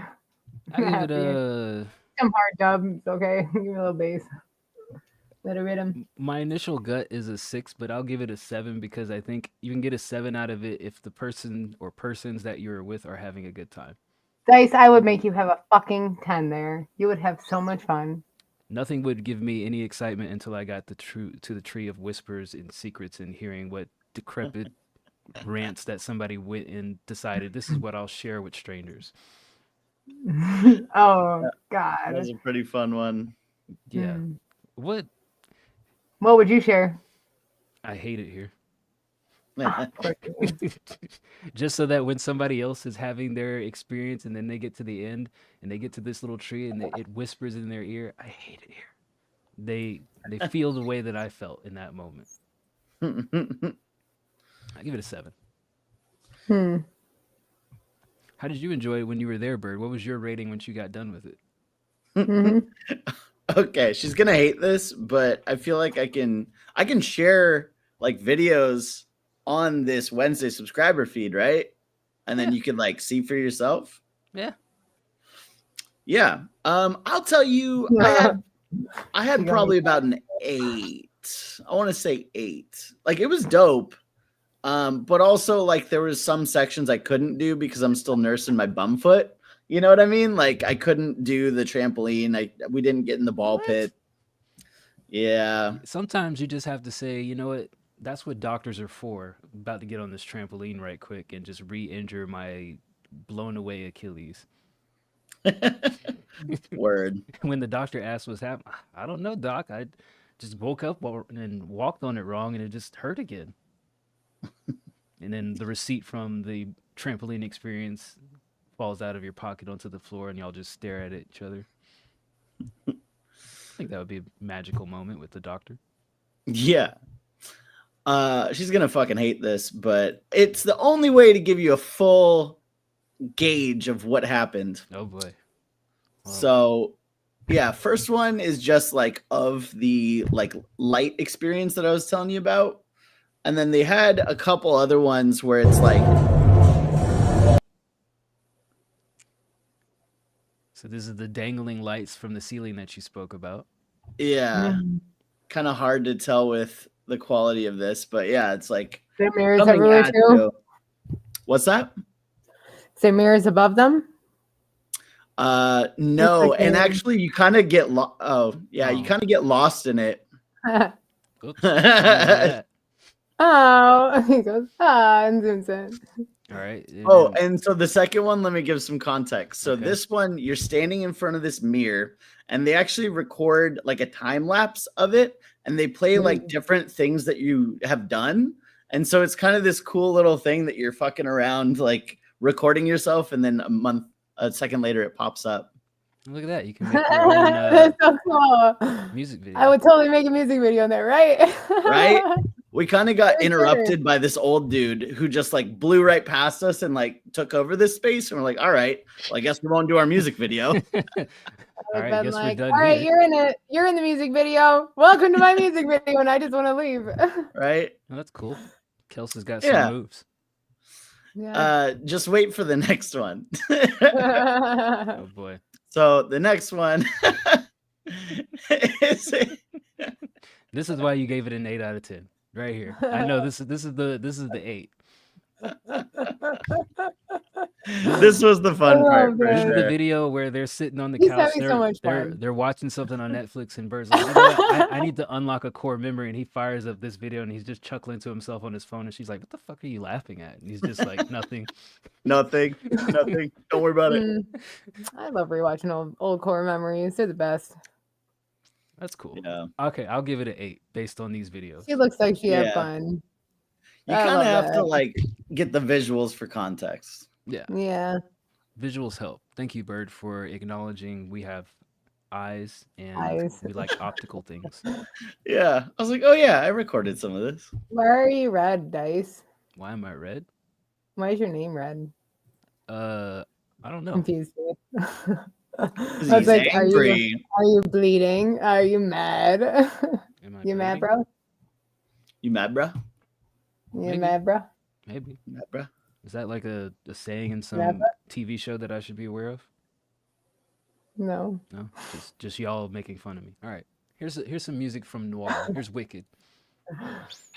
I give it a... Some hard dub, it's okay. Give me a little bass. Let it rhythm. My initial gut is a 6, but I'll give it a 7 because I think you can get a 7 out of it if the person or persons that you're with are having a good time. Dice, I would make you have a fucking 10 there. You would have so much fun. Nothing would give me any excitement until I got to the tree of whispers and secrets and hearing what decrepit rants that somebody went and decided this is what I'll share with strangers. Oh, God. That was a pretty fun one. Yeah. What would you share? I hate it here. Just so that when somebody else is having their experience and then they get to the end and they get to this little tree and it whispers in their ear, I hate it here. They feel the way that I felt in that moment. I give it a 7. How did you enjoy it when you were there, Bird? What was your rating once you got done with it? Okay, she's gonna hate this, but I feel like I can share like videos on this Wednesday subscriber feed, right? And then you can like see for yourself. Yeah. I'll tell you, I had probably about an 8. I want to say 8. Like it was dope. But also like there was some sections I couldn't do because I'm still nursing my bum foot. You know what I mean? Like I couldn't do the trampoline. We didn't get in the ball pit. Yeah. Sometimes you just have to say, you know what? That's what doctors are for. I'm about to get on this trampoline right quick and just re-injure my blown away Achilles. Word. When the doctor asked what's happening, I don't know, doc. I just woke up and walked on it wrong and it just hurt again. And then the receipt from the trampoline experience falls out of your pocket onto the floor and y'all just stare at each other. I think that would be a magical moment with the doctor. Yeah. She's gonna fucking hate this, but it's the only way to give you a full gauge of what happened. Oh boy. Wow. So yeah, first one is just like of the like light experience that I was telling you about. And then they had a couple other ones where it's like, so this is the dangling lights from the ceiling that you spoke about. yeah, kind of hard to tell with the quality of this, but yeah, it's like There are mirrors coming everywhere at too. you. What's that? Is there mirrors above them? No, like and a- actually you kind of get you kind of get lost in it. Oops. That. Oh, he goes, and zooms in. All right. Oh, and so the second one, let me give some context. So Okay. this one, you're standing in front of this mirror and they actually record like a time lapse of it and they play like different things that you have done. And so it's kind of this cool little thing that you're fucking around, like recording yourself. And then a second later, it pops up. Look at that. You can make your own That's so cool. music video. I would totally make a music video on that, right? Right? We kind of got Very interrupted by this old dude who just like blew right past us and like took over this space. And we're like, all right, well, I guess we won't do our music video. All I've right, been guess like, we're all done right, here. you're in it. You're in the music video. Welcome to my music video, and I just want to leave. Right? Oh, that's cool. Kelsey's got some Yeah. moves. Yeah. Just wait for the next one. Oh boy. So the next one is This is why you gave it an 8 out of 10. Right here. I know this is the 8. This was the fun part for This is the sure. video where they're sitting on the He's couch. having so much fun. They're watching something on Netflix, and Bird's like, you know what? I need to unlock a core memory, and he fires up this video, and he's just chuckling to himself on his phone, and she's like, "What the fuck are you laughing at?" And he's just like, "Nothing." Nothing. Don't worry about it. I love rewatching old core memories. They're the best. That's cool. Yeah. Okay, I'll give it an 8 based on these videos. She looks like she had Yeah. fun. You I kind of love have to that. like get the visuals for context. Yeah. Yeah. Visuals help. Thank you, Bird, for acknowledging we have eyes and Eyes. we like optical things. Yeah. I was like, oh yeah, I recorded some of this. Why are you red, Dice? Why am I red? Why is your name red? I don't know. Confused me. I was He's like, angry. are you bleeding? Are you mad? Am I You mad, bleeding? bro? You mad, bro? You Maybe. mad, bro? Maybe. Mad, bro? Is that like a saying in some Never. TV show that I should be aware of? No. No, just y'all making fun of me. All right, here's some music from Noir. Here's Wicked.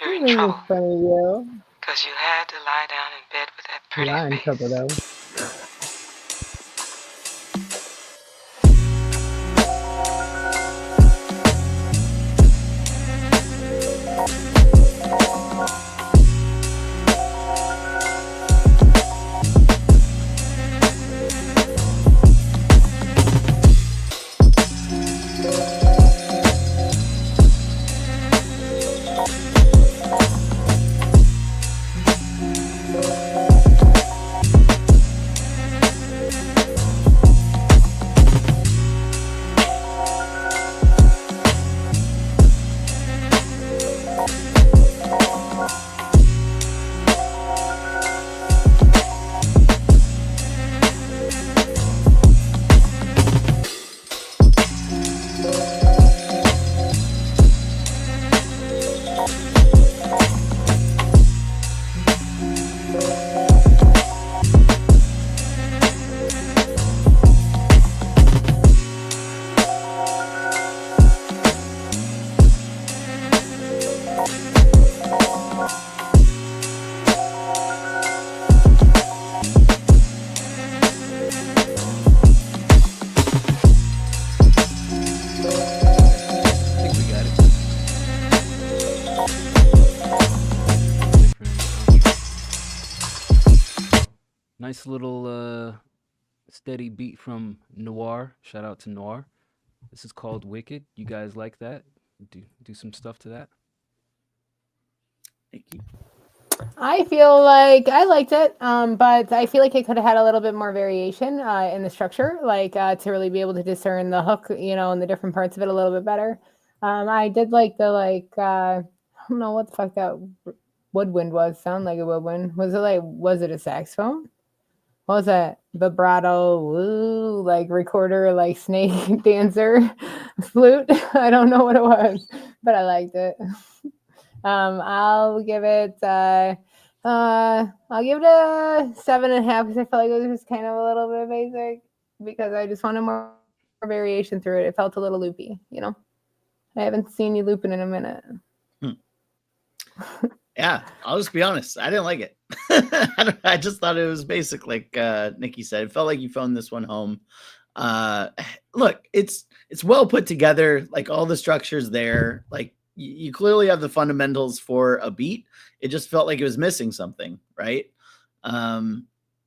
You're in trouble. Funny, you. Because you had to lie down in bed with that pretty You are in face. trouble, though. I think we got it. Nice little steady beat from Noir. Shout out to Noir. This is called Wicked. You guys like that? Do some stuff to that. Thank you. I feel like I liked it, but I feel like it could have had a little bit more variation in the structure, like to really be able to discern the hook, and the different parts of it a little bit better. I did like the I don't know what the fuck that woodwind was. Sound like a woodwind. Was it a saxophone? What was that? Vibrato, woo, like recorder, like snake dancer, flute. I don't know what it was, but I liked it. I'll give it a 7.5 because I felt like it was just kind of a little bit basic because I just wanted more variation through it. It felt a little loopy, I haven't seen you looping in a minute. Yeah, I'll just be honest. I didn't like it. I just thought it was basic, like Nikki said. It felt like you phoned this one home. Look, it's well put together. Like all the structures there. Like you clearly have the fundamentals for a beat. It just felt like it was missing something, right?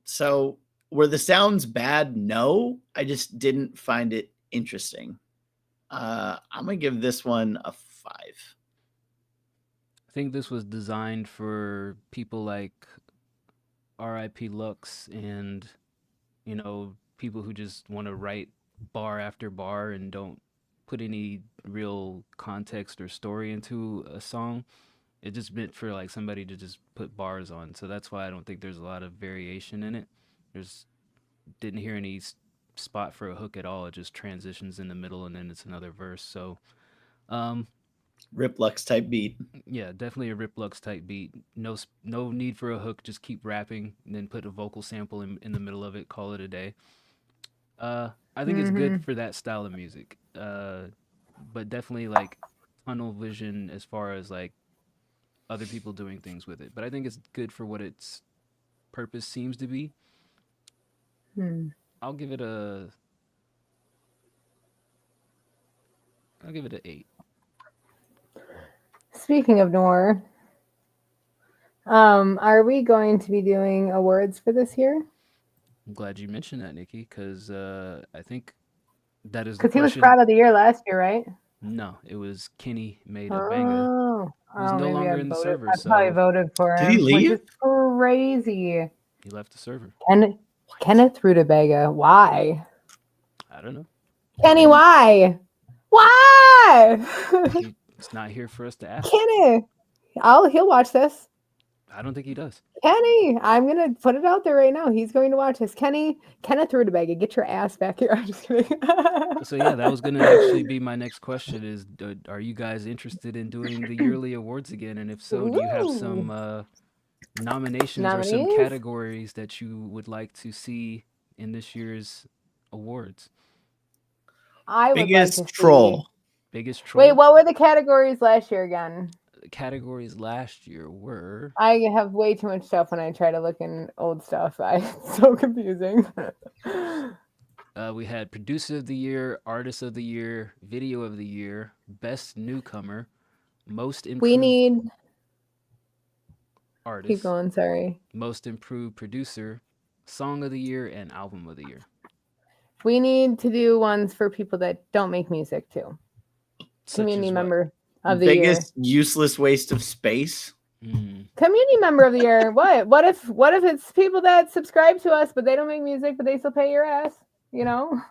So were the sounds bad? No, I just didn't find it interesting. I'm gonna give this one a 5. I think this was designed for people like R.I.P. Lux and, people who just want to write bar after bar and don't put any real context or story into a song. It just meant for like somebody to just put bars on. So that's why I don't think there's a lot of variation in it. Didn't hear any spot for a hook at all. It just transitions in the middle and then it's another verse. So, Riplux type beat. yeah, definitely a Riplux type beat. No need for a hook. Just keep rapping and then put a vocal sample in the middle of it. Call it a day. I think it's good for that style of music. But definitely like tunnel vision as far as like other people doing things with it. But I think it's good for what its purpose seems to be. I'll give it a. I'll give it an 8. Speaking of noir, are we going to be doing awards for this year? I'm glad you mentioned that, Nikki, because I think that is the Because he was question. proud of the year last year, right? No, it was Kenny made a banger. Oh, He's no maybe longer I in the voted. server, I probably so voted for Did he him, which leave? is crazy. he left the server. Kenneth Rutabaga, why? I don't know. Kenny, why? Why? He's not here for us to ask. Kenny, he'll watch this. I don't think he does. Kenny, I'm gonna put it out there right now. He's going to watch this. Kenneth Rutabaga, get your ass back here. I'm just kidding. So yeah, that was gonna actually be my next question: is are you guys interested in doing the yearly awards again? And if so, do you have some nominations or some Nominees? categories that you would like to see in this year's awards? I would like Biggest to troll. see. Biggest troll. Wait, what were the categories last year again? Categories last year were. I have way too much stuff when I try to look in old stuff. It's so confusing. We had producer of the year, artist of the year, video of the year, best newcomer, most improved We need. artist, Keep going. Sorry. most improved producer, song of the year, and album of the year. We need to do ones for people that don't make music too. Such Community as what? member of the year. Biggest useless waste of space. Community member of the year. What? What if it's people that subscribe to us but they don't make music but they still pay your ass? You know?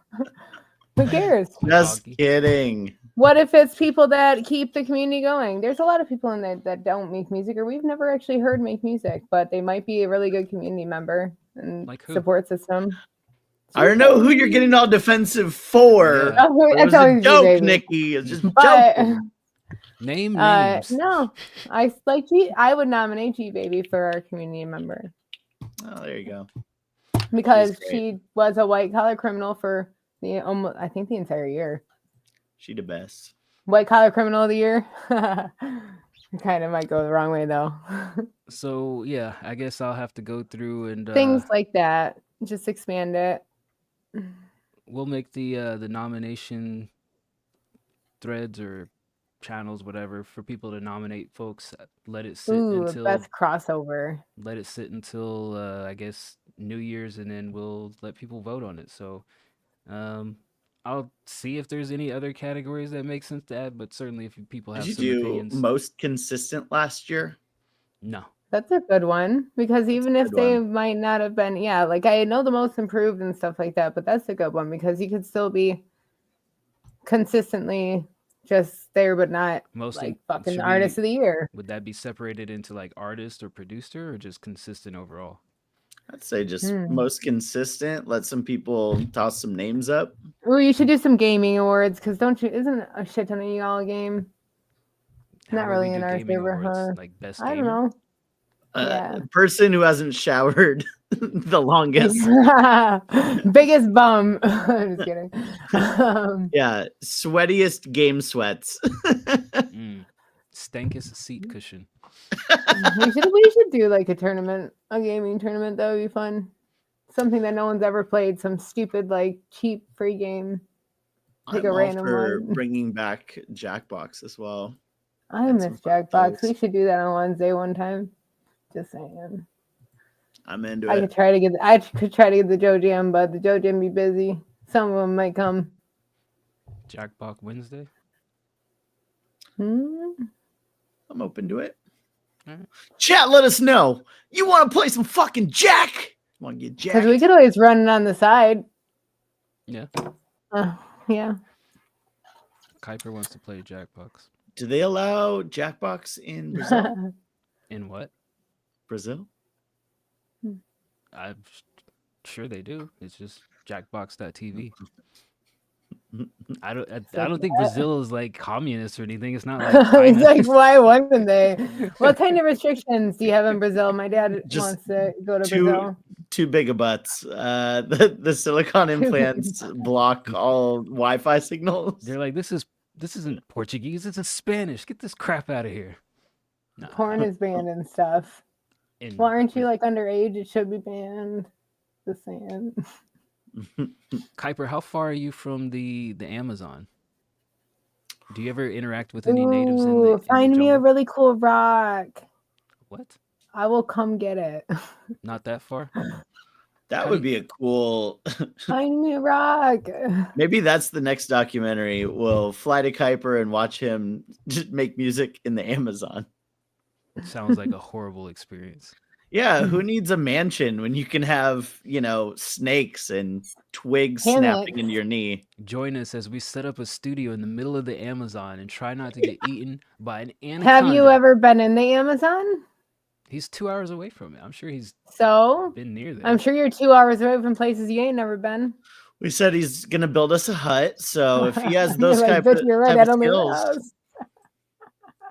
Who cares? Just kidding. What if it's people that keep the community going? There's a lot of people in there that don't make music or we've never actually heard make music, but they might be a really good community member and Like who? support system. I don't know who you're getting all defensive for. Yeah. Oh, It that's was a always you, joke, baby. Nikki. It's just But joking. Name names. no, I like G. I would nominate G Baby for our community member Oh, there you go. because She's great. she was a white collar criminal for the almost, I think, the entire year. She the best. White collar criminal of the year. Kind of might go the wrong way though. So yeah, I guess I'll have to go through and Things like that. Just expand it. we'll make the nomination threads or channels, whatever, for people to nominate folks. Let it sit Ooh, until best crossover. let it sit until I guess New Year's, and then we'll let people vote on it. So I'll see if there's any other categories that make sense to add, but certainly if people have Did some you do opinions. most consistent last year? No. That's a good one because even if good they one. might not have been, yeah, like I know the most improved and stuff like that, but that's a good one because you could still be consistently just there, but not Mostly like fucking should artist we- of the year. Would that be separated into like artist or producer or just consistent overall? I'd say just most consistent. Let some people toss some names up. Oh, you should do some gaming awards because don't you? Isn't a shit ton of you all game? How Not would we really do in our gaming favor, awards? huh? Like best I don't gamer? know. Yeah. Person who hasn't showered the longest. Biggest bum. I'm just kidding. Yeah, sweatiest game sweats. Stankest seat cushion. we should do like a tournament, a gaming tournament. That would be fun. Something that no one's ever played. Some stupid like cheap free game. Pick I'm a all random for one. bringing back Jackbox as well. I miss Jackbox. We should do that on Wednesday one time. Just saying. I'm into I it. could try to get the Joe Jam, but the Joe Jam be busy. Some of them might come. Jackbox Wednesday. Hmm? I'm open to it. Alright. Chat, let us know. You want to play some fucking Jack? Want to get Because Jack? we could always run it on the side. Yeah. Yeah. Kuiper wants to play Jackbox. Do they allow Jackbox in Brazil? In what? Brazil? I'm sure they do. It's just Jackbox.tv. I don't think Brazil is like communist or anything. It's not like It's China. like, why wouldn't they? What kind of restrictions do you have in Brazil? My dad Just wants to go to Brazil. Too big of butts. The silicon implants block all Wi-Fi signals. They're like, this isn't Portuguese. This is Spanish. Get this crap out of here. Nah. Porn is banned and stuff. In Well, aren't you like underage? It should be banned. Just saying. Kuiper, how far are you from the Amazon? Do you ever interact with any natives Ooh, in the find me a jungle? really cool rock. What? I will come get it. Not that far? That How would do you- be a cool. Find me a rock. Maybe that's the next documentary. We'll fly to Kuiper and watch him just make music in the Amazon. Sounds like a horrible experience. Yeah, who needs a mansion when you can have, snakes and twigs Hammocks. snapping into your knee? Join us as we set up a studio in the middle of the Amazon and try not to get eaten by an anaconda. Have you ever been in the Amazon? He's 2 hours away from it. I'm sure he's So been near there. I'm sure you're 2 hours away from places you ain't never been. We said he's gonna build us a hut, so if he has You're those like, type "Bitch, of, you're right. type I of don't leave the skills,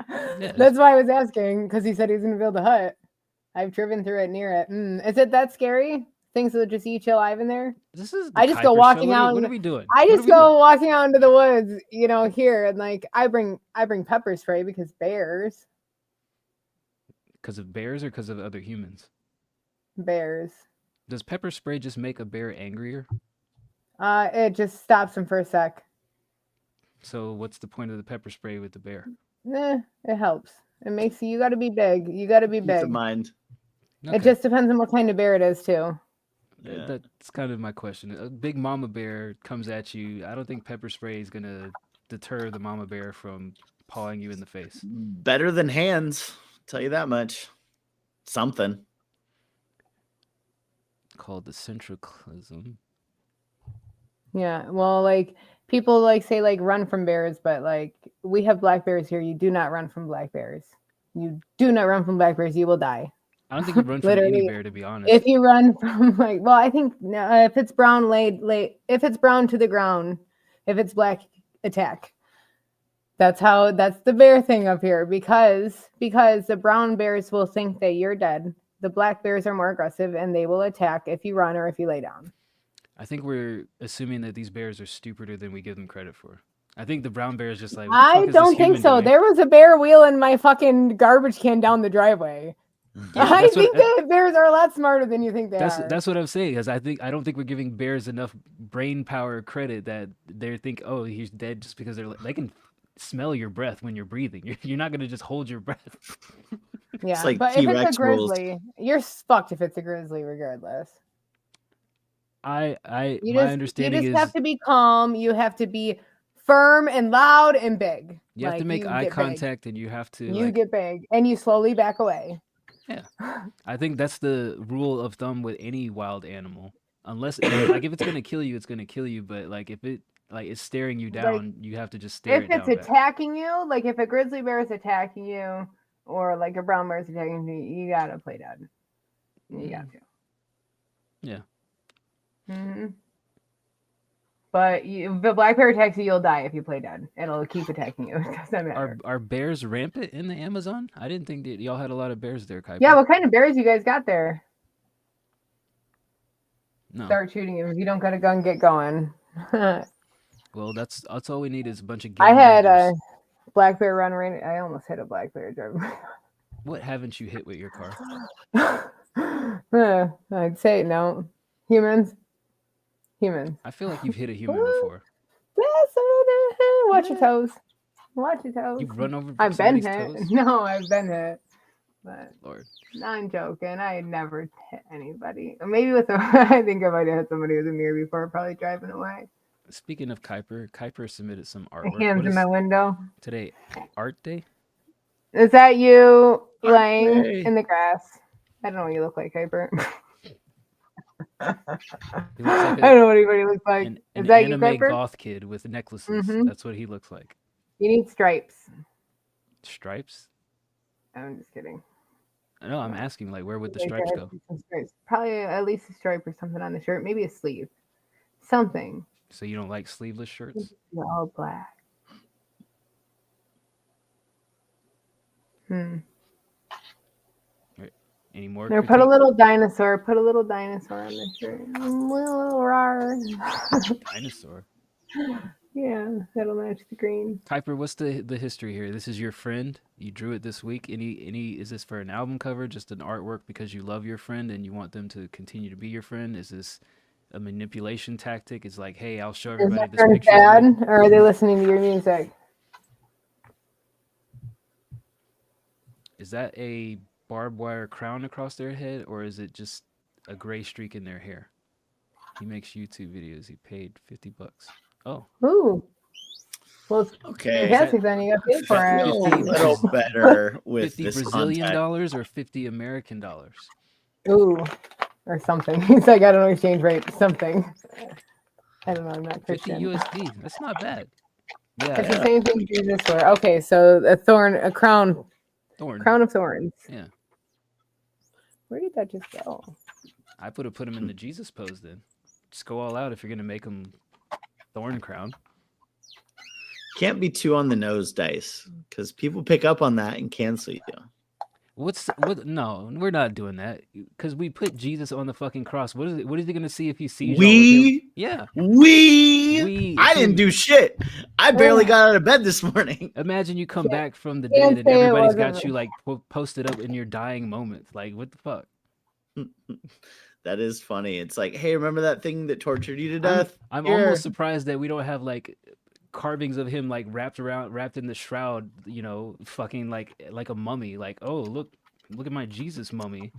house." Yeah. That's why I was asking, because he said he was gonna build a hut. I've driven through it near it. Is it that scary? Things will just eat you alive in there. This is. I just go walking out. What are we doing? I What just are we go doing? walking out into the woods, here, and like I bring pepper spray because bears. Because of bears or because of other humans? Bears. Does pepper spray just make a bear angrier? It just stops them for a sec. So what's the point of the pepper spray with the bear? It helps. It makes you got to be big. You got to be peace big. of mind. It just depends on what kind of bear it is too. Yeah. That's kind of my question. A big mama bear comes at you. I don't think pepper spray is gonna deter the mama bear from pawing you in the face. Better than hands, tell you that much. Something. Called the centroclism. Yeah. Well, like people like say like run from bears, but like we have black bears here. You do not run from black bears. You do not run from black bears. You will die. I don't think you run from any Literally, bear, to be honest. if you run from I think if it's brown if it's brown to the ground, if it's black, attack. That's the bear thing up here because the brown bears will think that you're dead. The black bears are more aggressive and they will attack if you run or if you lay down. I think we're assuming that these bears are stupider than we give them credit for. I think the brown bear is just like, what the I fuck is don't this think human so. doing? There was a bear wheeling my fucking garbage can down the driveway. Yeah, I that's what- think that bears are a lot smarter than you think they are. That's what I'm saying, because I don't think we're giving bears enough brain power credit that they think, oh, he's dead just because they can smell your breath when you're breathing. You're not gonna just hold your breath. Yeah, like but if it's T-Rex a grizzly, you're fucked if it's a grizzly regardless. My You just understanding is have to be calm. You have to be firm and loud and big. you have to make eye get big. contact and you have to You get big and you slowly back away. yeah. I think that's the rule of thumb with any wild animal. Unless like if it's gonna kill you, it's gonna kill you. But like if it it's staring you down, you have to just stare If it it's down back. attacking you, like if a grizzly bear is attacking you or like a brown bear is attacking you, you gotta play dead. You got to. Yeah. Mm-hmm. But if the black bear attacks you, you'll die if you play dead. It'll keep attacking you. It doesn't matter. Are bears rampant in the Amazon? I didn't think that y'all had a lot of bears there, Kuiper. Yeah, what kind of bears you guys got there? No. Start shooting him. If you don't got a gun, get going. Well, that's all we need is a bunch of. I game had a rangers. black bear run right. I almost hit a black bear driving. What haven't you hit with your car? I'd say no. Humans. I feel like you've hit a human before. Watch your toes. Watch your toes. You've run over I've been somebody's hit. toes? No, I've been hit. But Lord. I'm joking. I never hit anybody. Maybe with I think I might have hit somebody with a mirror before, probably driving away. Speaking of Kuiper submitted some artwork. Hands What in is my window. today? Art Day? Is that you Art laying day. in the grass? I don't know what you look like, Kuiper. He looks like I don't know what anybody looks like. an Is that you, anime Kuiper? goth kid with necklaces. Mhm. That's what he looks like. You need stripes. Stripes? I'm just kidding. No, I'm asking, like, where would the Like, stripes there go? has to be some stripes. Probably at least a stripe or something on the shirt. Maybe a sleeve. Something. So you don't like sleeveless shirts? They're all black. Any more? There, put a little dinosaur. Put a little dinosaur on the shirt. A little rar. dinosaur. Yeah, that'll match the green. Kuiper, what's the history here? This is your friend. You drew it this week. Any? Is this for an album cover? Just an artwork because you love your friend and you want them to continue to be your friend? Is this a manipulation tactic? It's like, hey, I'll show Is everybody that this turn picture of me. bad, or are they listening to your music? Is that a barbed wire crown across their head, or is it just a gray streak in their hair? He makes YouTube videos. He paid $50. Oh, Ooh. Well, it's Okay. fantastic then. You got paid for I it. feel a little better with 50 this Brazilian context. dollars or 50 American dollars? Ooh. Or something. He's like, I don't know exchange rate. Something. I don't know. I'm not 50 Christian. USD. That's not bad. Yeah. It's the same thing Jesus were. Okay, so a crown of thorns. Yeah. Where did that just go? I put him in the Jesus pose then. Just go all out if you're going to make him thorn crown. Can't be too on the nose, Dice, because people pick up on that and cancel you. No, we're not doing that because we put Jesus on the fucking cross. What is he going to see if he sees We? Yeah. I didn't do shit. I barely got out of bed this morning. Imagine you come back from the dead and everybody's got you like posted up in your dying moments. Like, what the fuck? That is funny. It's like, hey, remember that thing that tortured you to death? I'm almost surprised that we don't have like carvings of him like wrapped in the shroud, you know, fucking like a mummy. Like, oh, look at my Jesus mummy.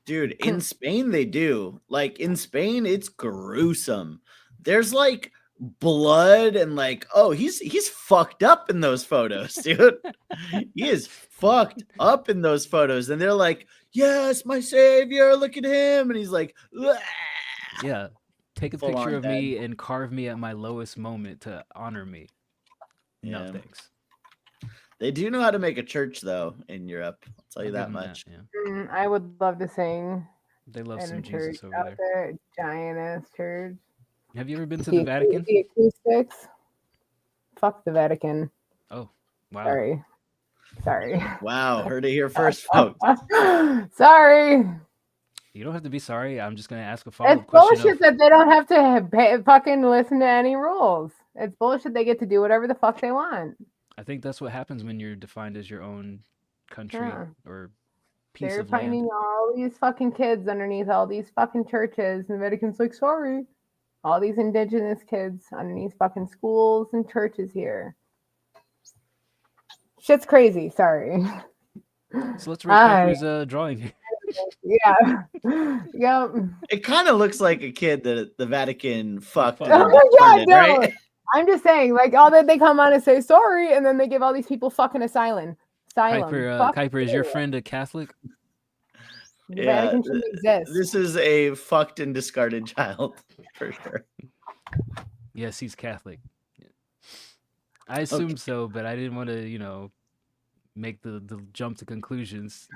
Dude, in Spain they do. Like in Spain, it's gruesome. There's like blood and like, oh, he's fucked up in those photos, dude. He is fucked up in those photos. And they're like, yes, my savior, look at him. And he's like, "Ugh." Yeah. Take a Full picture on of dead. me and carve me at my lowest moment to honor me. Yeah. No thanks. They do know how to make a church though in Europe. I'll tell you I'll that give 'em much. yeah. I would love to sing. They love in some a Jesus church over out there. Giant ass church. Have you ever been to the Vatican? The acoustics. Fuck the Vatican. Oh, wow. Sorry. Wow, heard it here first, folks. Sorry. You don't have to be sorry. I'm just gonna ask a follow-up It's question. bullshit that they don't have to fucking listen to any rules. It's bullshit. They get to do whatever the fuck they want. I think that's what happens when you're defined as your own country Yeah. or piece They're of land. finding all these fucking kids underneath all these fucking churches, and the Vatican's like, sorry. All these indigenous kids underneath fucking schools and churches here. Shit's crazy. Sorry. So let's rate Piper's drawing here. Yeah. Yep. It kind of looks like a kid that the Vatican fucked. Oh my god, no. Right? I'm just saying, like, all that they come on and say sorry, and then they give all these people fucking asylum. Kuiper, is your friend a Catholic? The Vatican shouldn't exist. This is a fucked and discarded child for sure. Yes, he's Catholic. I assumed so, but I didn't want to, make the jump to conclusions.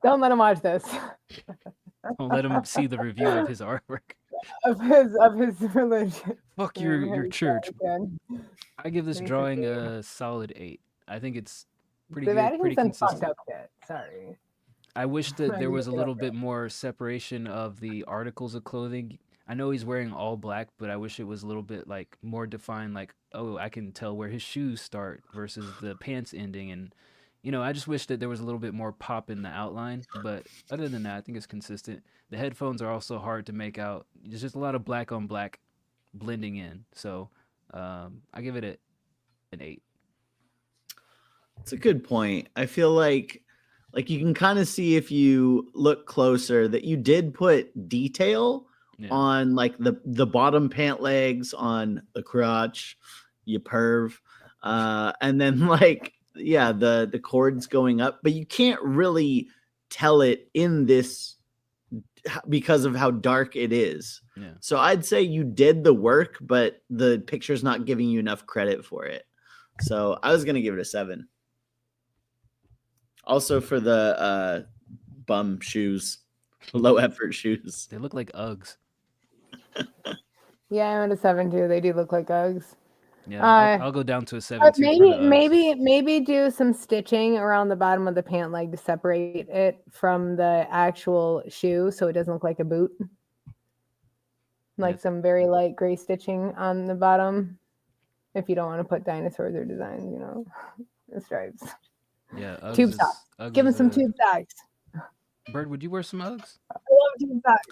Don't let him watch this. Don't let him see the review of his artwork. Of his religion. Fuck your church. Vatican. I give this drawing a solid 8. I think it's pretty The good, Vatican's pretty done consistent. fucked up shit. Sorry. I wish that there was a Yeah. little bit more separation of the articles of clothing. I know he's wearing all black, but I wish it was a little bit like more defined, like, oh, I can tell where his shoes start versus the pants ending. And, I just wish that there was a little bit more pop in the outline. But other than that, I think it's consistent. The headphones are also hard to make out. There's just a lot of black on black blending in. So I give it an 8. It's a good point. I feel like you can kind of see if you look closer that you did put detail on like the bottom pant legs, on the crotch, you perv, and then like the cords going up, but you can't really tell it in this because of how dark it is. Yeah. So I'd say you did the work, but the picture's not giving you enough credit for it. So I was gonna give it a 7. Also for the bum shoes, low effort shoes. They look like Uggs. Yeah, I'm at a 7 too. They do look like Uggs. Yeah, I'll go down to a 7 But too. for the Uggs. maybe do some stitching around the bottom of the pant leg to separate it from the actual shoe, so it doesn't look like a boot. Like some very light gray stitching on the bottom, if you don't want to put dinosaurs or designs, the stripes. Yeah, Uggs Tube is- socks. Uggs Give him is some a- tube socks. Bird, would you wear some Uggs? I love tube socks.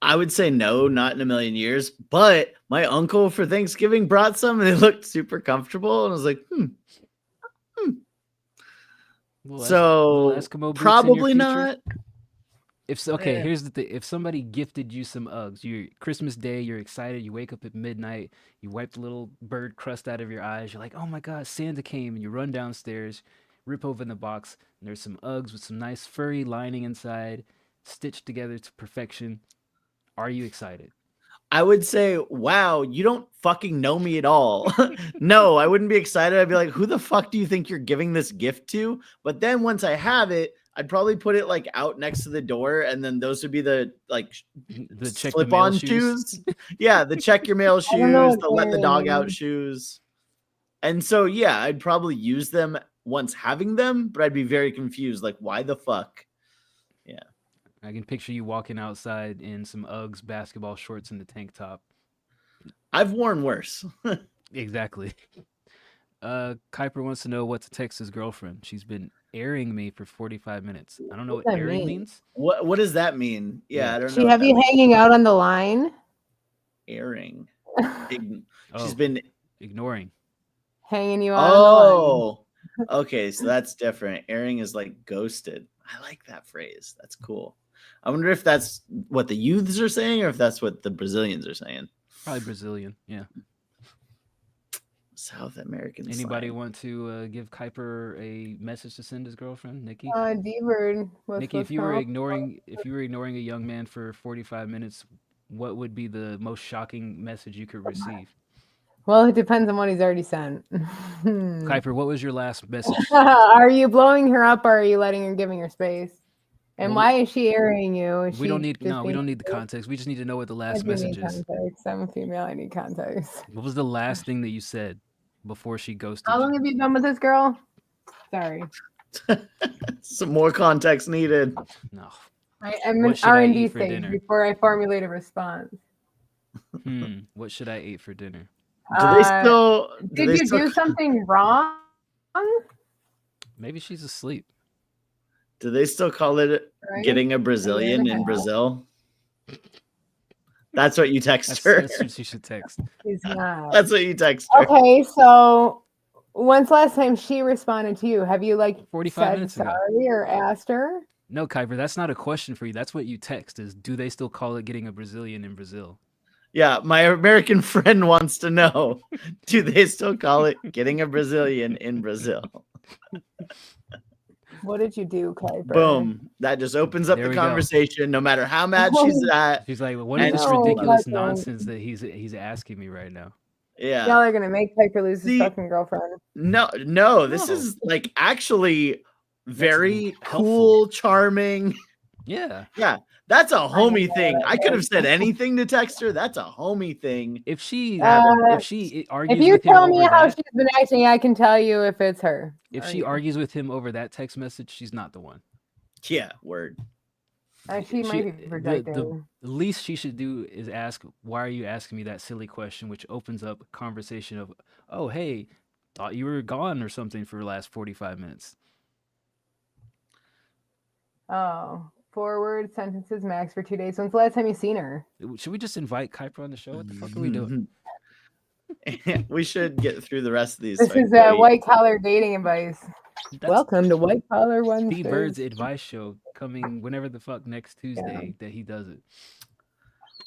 I would say no, not in a million years. But my uncle for Thanksgiving brought some, and they looked super comfortable, and I was like, Little So Eskimo boots in your probably future? not. Okay, Yeah. here's the thing. If somebody gifted you some Uggs, you Christmas Day, you're excited, you wake up at midnight, you wipe the little bird crust out of your eyes, you're like, oh my God, Santa came, and you run downstairs, rip open the box, and there's some Uggs with some nice furry lining inside, stitched together to perfection. Are you excited? I would say, wow, you don't fucking know me at all. No, I wouldn't be excited. I'd be like, who the fuck do you think you're giving this gift to? But then once I have it, I'd probably put it like out next to the door, and then those would be the like The check the mail slip-on shoes. Yeah, the check your mail I don't know shoes, what the let the dog out means. shoes. And so yeah, I'd probably use them once having them, but I'd be very confused. Like, why the fuck? Yeah. I can picture you walking outside in some Uggs, basketball shorts, and the tank top. I've worn worse. Exactly. Kuiper wants to know what to text his girlfriend. She's been airing me for 45 minutes. I don't know What what does that airing mean? means. What does that mean? Yeah, I don't know. She what have that you means. hanging out on the line? Airing. Oh, She's been ignoring. Hanging you out on the line. Oh, okay, so that's different. Airing is like ghosted. I like that phrase. That's cool. I wonder if that's what the youths are saying or if that's what the Brazilians are saying. Probably Brazilian. Yeah. South American. Anybody slang. want to give Kuiper a message to send his girlfriend, Nikki? D-Bird. Nikki, if you were ignoring a young man for 45 minutes, what would be the most shocking message you could receive? Well, it depends on what he's already sent. Kuiper, what was your last message? Are you blowing her up or are you letting her giving her space? And Well, why is she airing you? Is we she don't need just we being don't need the cute? context. We just need to know what the I last do message need is. context. I'm a female. I need context. What was the last thing that you said before she ghosted How you? long have you been with this girl? Sorry. Some more context needed. No. I'm in What should I R&D eat for stage dinner? before I formulate a response. What should I eat for dinner? Do they still? Did you do something wrong? Maybe she's asleep. Do they still call it Right? getting a Brazilian in Brazil? That's what you text her. That's what you should text. He's not. That's what you text her. Okay, so when's the last time she responded to you? Have you 45 said minutes ago. sorry or asked her? No, Kuiper, that's not a question for you. That's what you text is, do they still call it getting a Brazilian in Brazil? Yeah, my American friend wants to know, do they still call it getting a Brazilian in Brazil? What did you do, Kuiper? Boom. That just opens up There the we go. conversation, no matter how mad she's at. She's like, what is this No, ridiculous that's nonsense that he's asking me right now? Yeah. Y'all are gonna make Kuiper lose his See- fucking girlfriend. No, this is like actually very cool, charming. Yeah. Yeah, that's a homie thing. I could have said anything to text her. That's a homie thing. If she If argues you with him tell me over how that, she's been acting, I can tell you if it's her. if or she you. argues with him over that text message, she's not the one. Yeah, word. She might be projecting. The least she should do is ask, why are you asking me that silly question, which opens up a conversation of, oh, hey, thought you were gone or something for the last 45 minutes. Oh, forward sentences max for 2 days. When's the last time you seen her? Should we just invite Kuiper on the show? What the fuck are we doing? We should get through the rest of these. This so I is can white collar dating advice. That's Welcome to White Collar Wednesday. D-Bird's advice show coming whenever the fuck next Tuesday that he does it.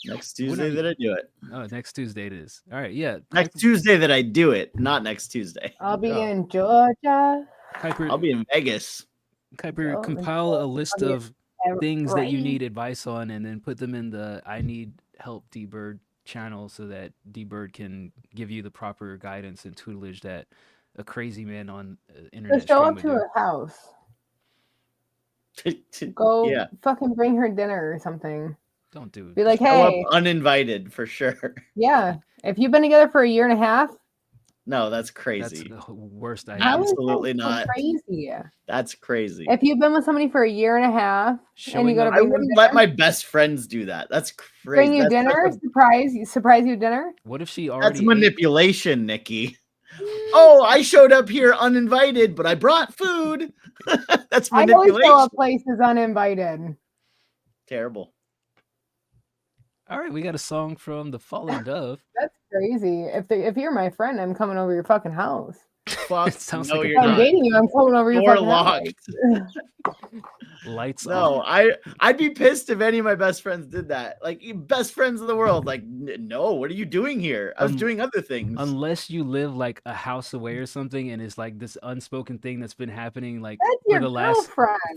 Next Tuesday that I do it. Oh, next Tuesday it is. All right, yeah. Next Tuesday that I do it, not next Tuesday. I'll be in Georgia. Kuiper, I'll be in Vegas. Kuiper, Oh, compile a list I'll be of things that you right. need advice on, and then put them in the I Need Help D-Bird channel so that D-Bird can give you the proper guidance and tutelage that a crazy man on internet Just show stream up would to do. her house. Go Yeah. fucking bring her dinner or something. Don't do it. Be like, Show up hey, uninvited for sure. yeah. If you've been together for a year and a half, No, that's That's crazy. the worst idea. how is that Absolutely so not. crazy? That's crazy. If you've been with somebody for a year and a half and Showing you go to up- I bring them wouldn't dinner, let my best friends do that. That's crazy. bring you That's dinner, such surprise you dinner. What if she That's already ate? manipulation, Nikki. Oh, I showed up here uninvited, but I brought food. That's I always manipulation. show up places uninvited. Terrible. All right, we got a song from the Fallen Dove. That's crazy. If you're my friend, I'm coming over your fucking house. Fuck, sounds no, like a you're If I'm not. dating you, I'm coming over your Door fucking locked. Lights No, on. I'd be pissed if any of my best friends did that. Like, you best friends in the world. Like, no, what are you doing here? I was doing other things. Unless you live like a house away or something, and it's like this unspoken thing that's been happening like That's for your the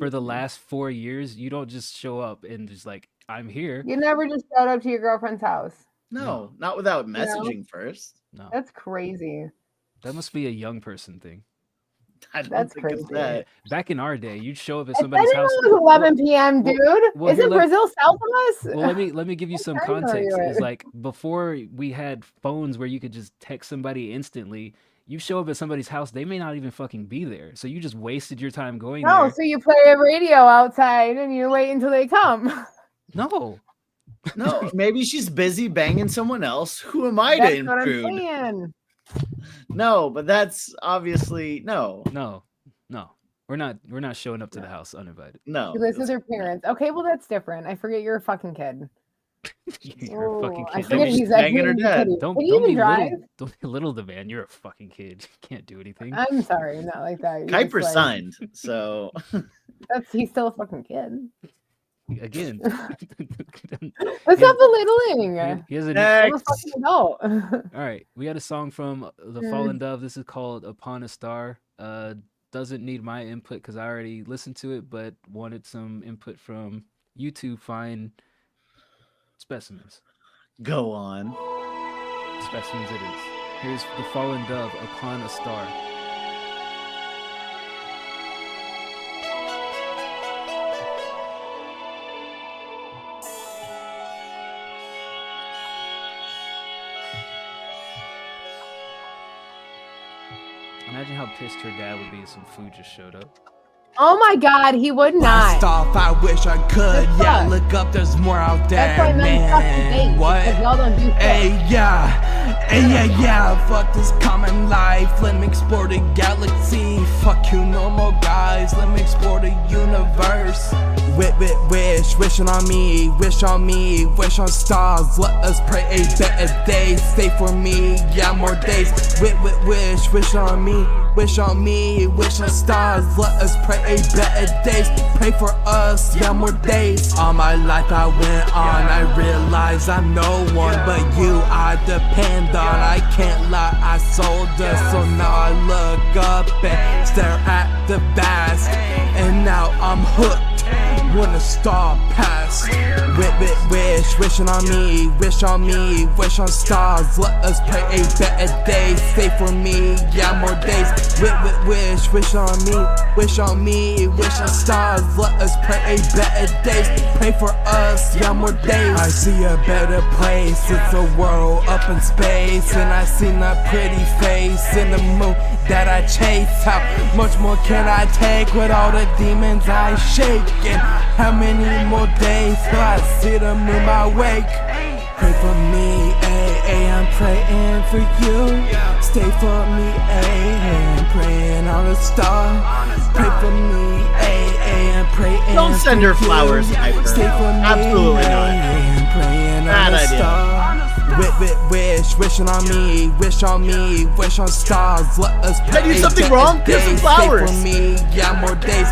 girlfriend. last 4 years. You don't just show up and just like, I'm here. You never just showed up to your girlfriend's house. No, not without know? messaging first. No, That's crazy. that must be a young person thing. I don't That's think it's crazy. that. Back in our day, you'd show up at If somebody's anyone house. was 11 p.m., dude. well, here, Isn't Brazil south of us? Well, let me give you some time are context. you Is in? like before we had phones where you could just text somebody instantly. You show up at somebody's house, they may not even fucking be there. So you just wasted your time going No, there. so you play a radio outside and you wait until they come. No. No, maybe she's busy banging someone else. Who am I That's to what I'm intrude? saying. No, but that's obviously no. No. We're not showing up to the house uninvited. No. She lives with her parents. Okay, well that's different. I forget you're a fucking kid. You're a fucking Oh, I kid. forget he's that banging her he's a dad. kid. Don't Can you even be drive? little. Don't be little the man. You're a fucking kid. You can't do anything. I'm sorry, not like that. You're just Kuiper like- signed, so he's still a fucking kid. Again. What's up, belittling? He has a I'm a fucking adult. All right, we got a song from the Mm. Fallen Dove. This is called "Upon a Star." Doesn't need my input because I already listened to it, but wanted some input from you two fine specimens. go on. Specimens it is. Here's the Fallen Dove, "Upon a Star." Imagine how pissed her dad would be if some food just showed up. Oh my god, he would not. Stop, I wish I could. Good Yeah, fuck. look up, there's more out there, That's why men fuck to date, man. What? because y'all don't do shit. Hey, yeah. Fuck this common life. Let me explore the galaxy. Fuck you, normal guys. Let me explore the universe. Wishing on me, wish on stars. Let us pray a better day. Stay for me, yeah, more days. Wish on me, wish on stars. Let us pray a better days. Pray for us, yeah, more days. All my life I went on, I realize I'm no one but you I depend on. I can't lie, I sold us, so now I look up and stare at the vast, and now I'm hooked. When a star passed, wishing on me, wish on stars. Let us pray a better day. Stay for me, yeah, more days. Wish on me, wish on stars. Let us pray a better days. Pray for us, yeah, more days. I see a better place. It's a world up in space, and I see that pretty face in the moon that I chase. How much more can I take with all the demons I shake? And how many more days till I see them in my wake? Pray for me, I'm praying for you. Stay for me, I'm praying on a star. Pray for me, I'm praying. Don't send her for flowers, you. Kuiper. Stay for me, Absolutely not. I'm praying Bad on a idea. star. Wishing on me, wish on stars. Let us Did I do pray something better wrong? Give some days. flowers. Stay for me, yeah, more days.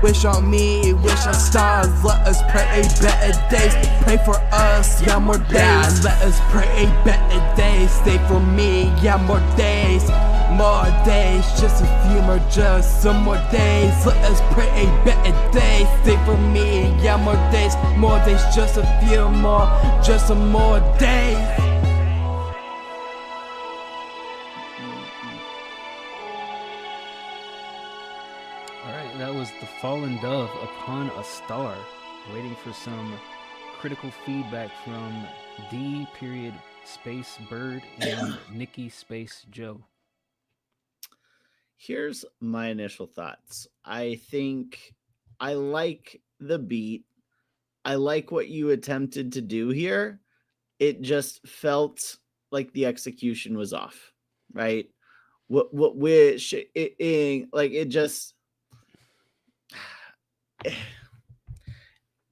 Wish on me, wish on stars. Let us pray a better days. Pray for us, yeah, more days. Yeah, let us pray a better days. Stay for me, yeah, more days. More days, just a few more, just some more days. Let us pray a better day. Stay for me, yeah, more days, just a few more, just some more days. All right, that was the Fallen Dove, "Upon a Star." Waiting for some critical feedback from D. Space Bird and Nikki Space Joe. Here's my initial thoughts. I think I like the beat. I like what you attempted to do here. It just felt like the execution was off, right? Which like it just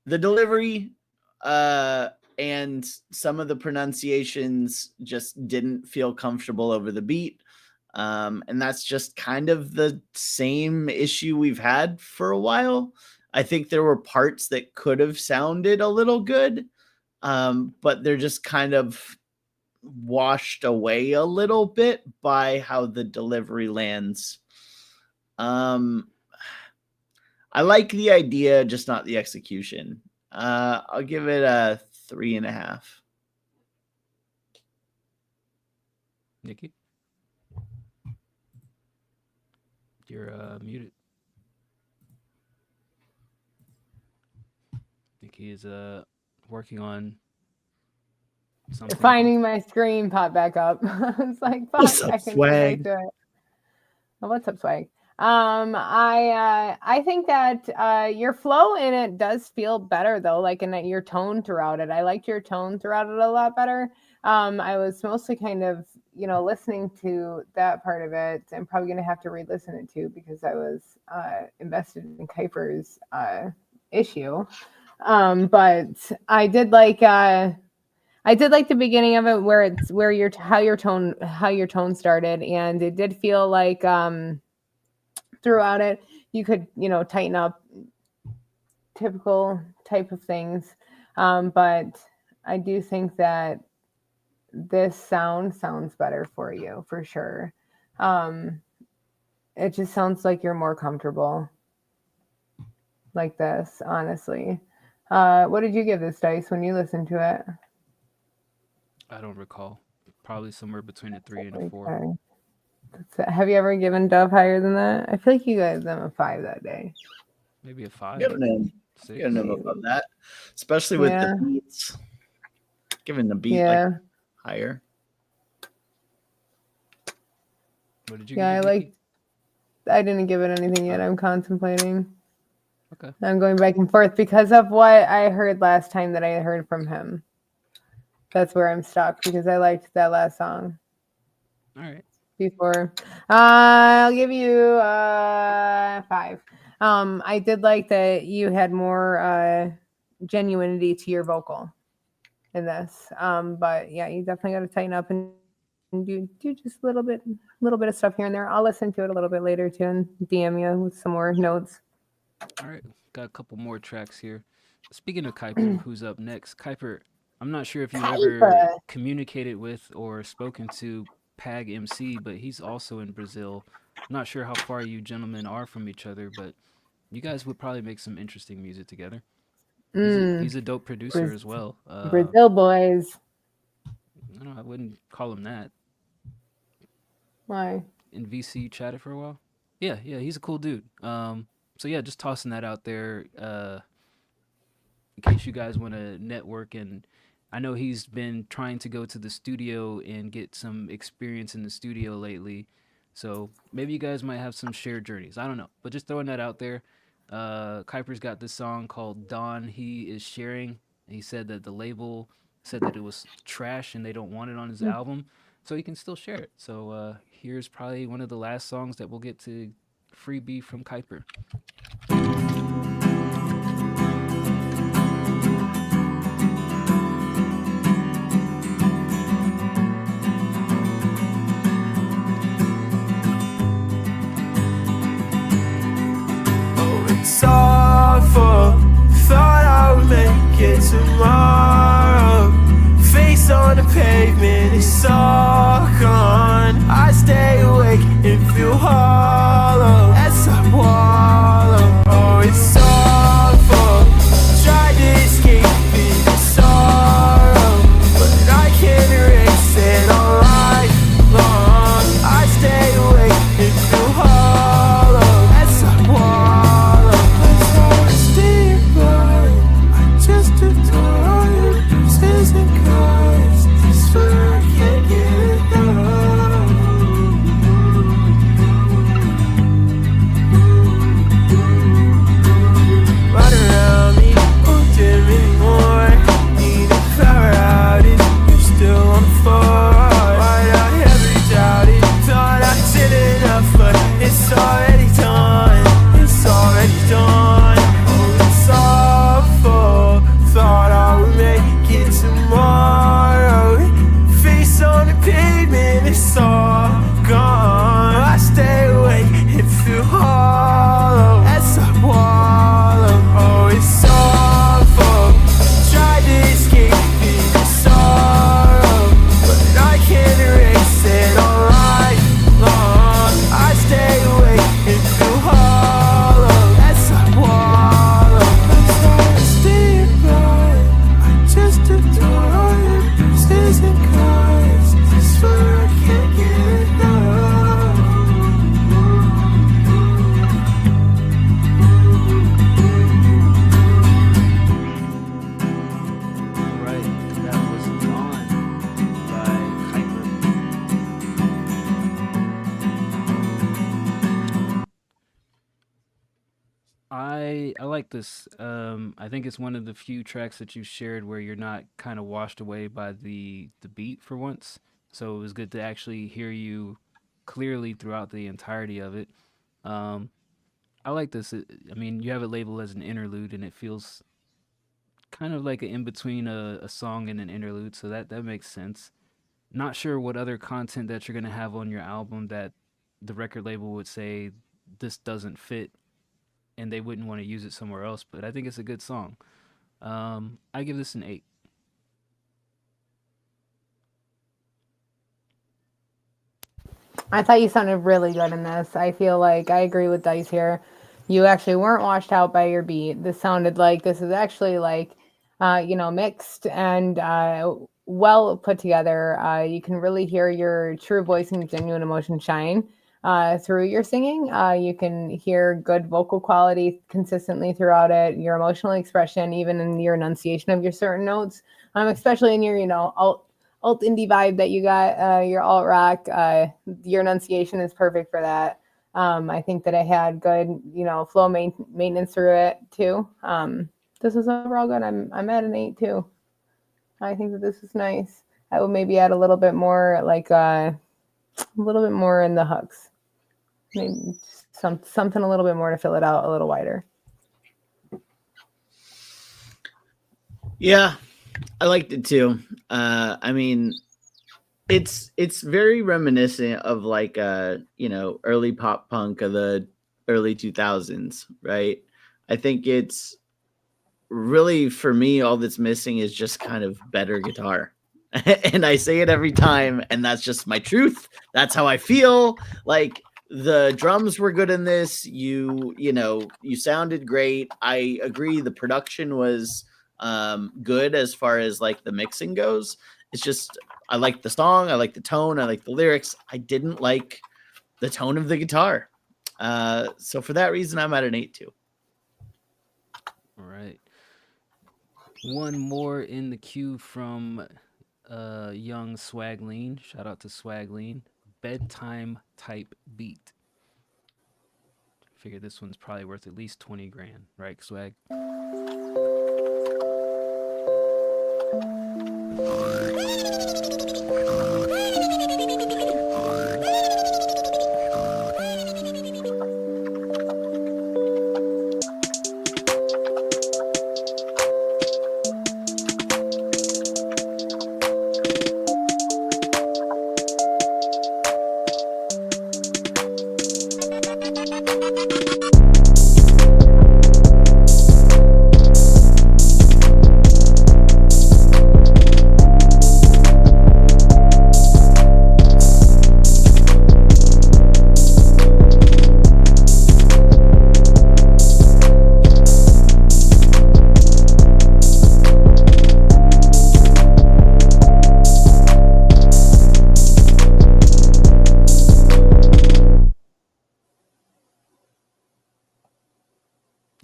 the delivery And some of the pronunciations just didn't feel comfortable over the beat. And that's just kind of the same issue we've had for a while. I think there were parts that could have sounded a little good, but they're just kind of washed away a little bit by how the delivery lands. I like the idea, just not the execution. I'll give it a 3.5. Nikki, you're muted. Nikki is working on something. Finding my screen pop back up. It's like, fuck, What's up, I can Swag? do it. Oh, what's up, Swag? I think that your flow in it does feel better though, like in that your tone throughout it. I liked your tone throughout it a lot better. I was mostly kind of, listening to that part of it. I'm probably gonna have to re-listen it too because I was invested in Kuiper's issue. But I did like the beginning of it where how your tone started, and it did feel like throughout it you could tighten up typical type of things, but I do think that this sounds better for you for sure. It just sounds like you're more comfortable like this, honestly. What did you give this, Dice, when you listened to it? I don't recall. Probably somewhere between a 3 and a 4. Okay. Have you ever given Dove higher than that? I feel like you gave them a 5 that day. Maybe a 5. Giving him above that, especially with the beats. Giving the beat like higher. What did you Yeah, give? I didn't give it anything yet. I'm contemplating. Okay. I'm going back and forth because of what I heard last time that I heard from him. That's where I'm stuck because I liked that last song. All right. Before, I'll give you 5. I did like that you had more genuinity to your vocal in this. But yeah, you definitely got to tighten up and do just a little bit of stuff here and there. I'll listen to it a little bit later too and DM you with some more notes. All right, got a couple more tracks here. Speaking of Kuiper, who's up next? Kuiper, I'm not sure if you ever communicated with or spoken to Pag MC, but he's also in Brazil. I'm not sure how far you gentlemen are from each other, but you guys would probably make some interesting music together. He's a dope producer as well. Brazil boys. I wouldn't call him that. Why? In VC chatted for a while. Yeah, he's a cool dude. So yeah, just tossing that out there in case you guys want to network. And I know he's been trying to go to the studio and get some experience in the studio lately. So maybe you guys might have some shared journeys. I don't know, but just throwing that out there. Kuiper's got this song called Dawn he is sharing. He said that the label said that it was trash and they don't want it on his album, so he can still share it. So here's probably one of the last songs that we'll get to freebie from Kuiper. It's awful. Thought I would make it tomorrow. Face on the pavement, it's all gone. I stay awake and feel hollow as I wallow. Oh, it's awful. Tried to escape the sorrow, but I can't erase it all life long. I stay awake and feel hollow as I wallow. I just adore your bruises and cuts. I swear I can't get enough. Run around me, wanting me more. Need a power outage, you're still on the floor. Why'd I ever doubt it? Thought I did enough, but it's already done. It's already done. Oh, it's awful. Thought I would chasing cars, I swear I can't get enough. Right, that was Gone by Kuiper. I like this. I think it's one of the few tracks that you shared where you're not kind of washed away by the beat for once. So it was good to actually hear you clearly throughout the entirety of it. Um, I like this. I mean, you have it labeled as an interlude, and it feels kind of like an in between a song and an interlude. So that makes sense. Not sure what other content that you're gonna have on your album that the record label would say this doesn't fit and they wouldn't want to use it somewhere else, but I think it's a good song. I give this an 8. I thought you sounded really good in this. I feel like I agree with Dice here. You actually weren't washed out by your beat. This sounded like this is actually like, mixed and well put together. You can really hear your true voice and genuine emotion shine through your singing. You can hear good vocal quality consistently throughout it, your emotional expression, even in your enunciation of your certain notes, especially in your, alt indie vibe that you got, your alt rock, your enunciation is perfect for that. I think that I had good, flow maintenance through it too. This is overall good. I'm at an 8 too. I think that this is nice. I would maybe add a little bit more, like a little bit more in the hooks. Maybe something a little bit more to fill it out a little wider. Yeah, I liked it too. I mean, it's very reminiscent of like early pop punk of the early 2000s, right? I think it's really, for me, all that's missing is just kind of better guitar. And I say it every time, and that's just my truth. That's how I feel. Like, the drums were good in this. You sounded great. I agree. The production was good as far as like the mixing goes. It's just, I like the song. I like the tone. I like the lyrics. I didn't like the tone of the guitar. So for that reason, I'm at an 8 too. All right. One more in the queue from young Swagleen. Shout out to Swagleen. Bedtime type beat. Figure this one's probably worth at least 20 grand, right, Swag?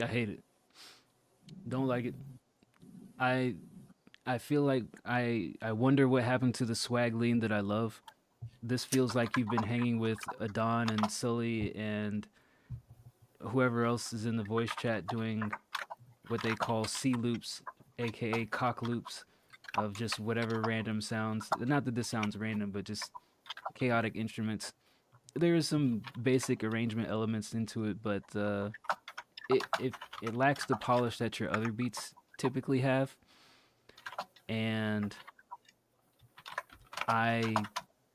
I hate it. Don't like it. I feel like I wonder what happened to the swag lean that I love. This feels like you've been hanging with Adon and Sully and whoever else is in the voice chat doing what they call C loops, aka cock loops, of just whatever random sounds. Not that this sounds random, but just chaotic instruments. There is some basic arrangement elements into it, but it lacks the polish that your other beats typically have. And I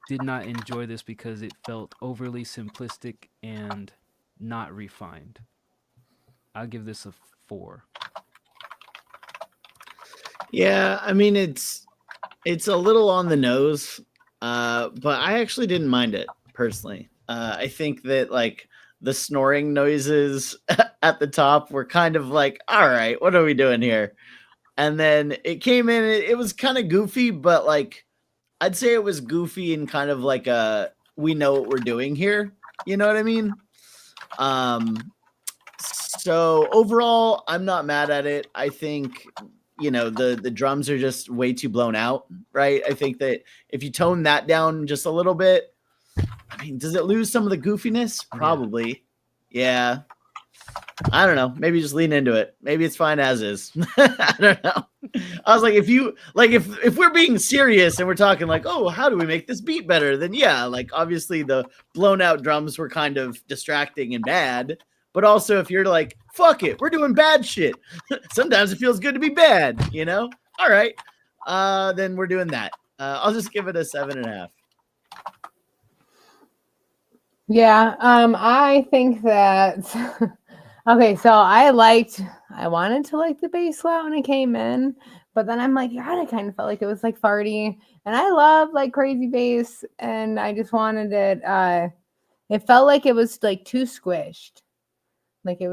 did not enjoy this because it felt overly simplistic and not refined. I'll give this a 4. Yeah, I mean, it's a little on the nose, but I actually didn't mind it personally. I think that like the snoring noises at the top were kind of like, all right, what are we doing here? And then it came in, it was kind of goofy, but like I'd say it was goofy and kind of like a we know what we're doing here. You know what I mean? So overall, I'm not mad at it. I think the drums are just way too blown out, right? I think that if you tone that down just a little bit, I mean, does it lose some of the goofiness? Probably. Yeah. I don't know. Maybe just lean into it. Maybe it's fine as is. I don't know. I was like, if we're being serious and we're talking like, oh, how do we make this beat better? Then yeah, like obviously the blown out drums were kind of distracting and bad. But also if you're like, fuck it, we're doing bad shit. Sometimes it feels good to be bad, All right. Then we're doing that. I'll just give it a 7.5. Yeah. I think that okay, so I wanted to like the bass slot when it came in, but then I'm like, God, I kind of felt like it was like farty, and I love like crazy bass, and I just wanted it. It felt like it was like too squished, and then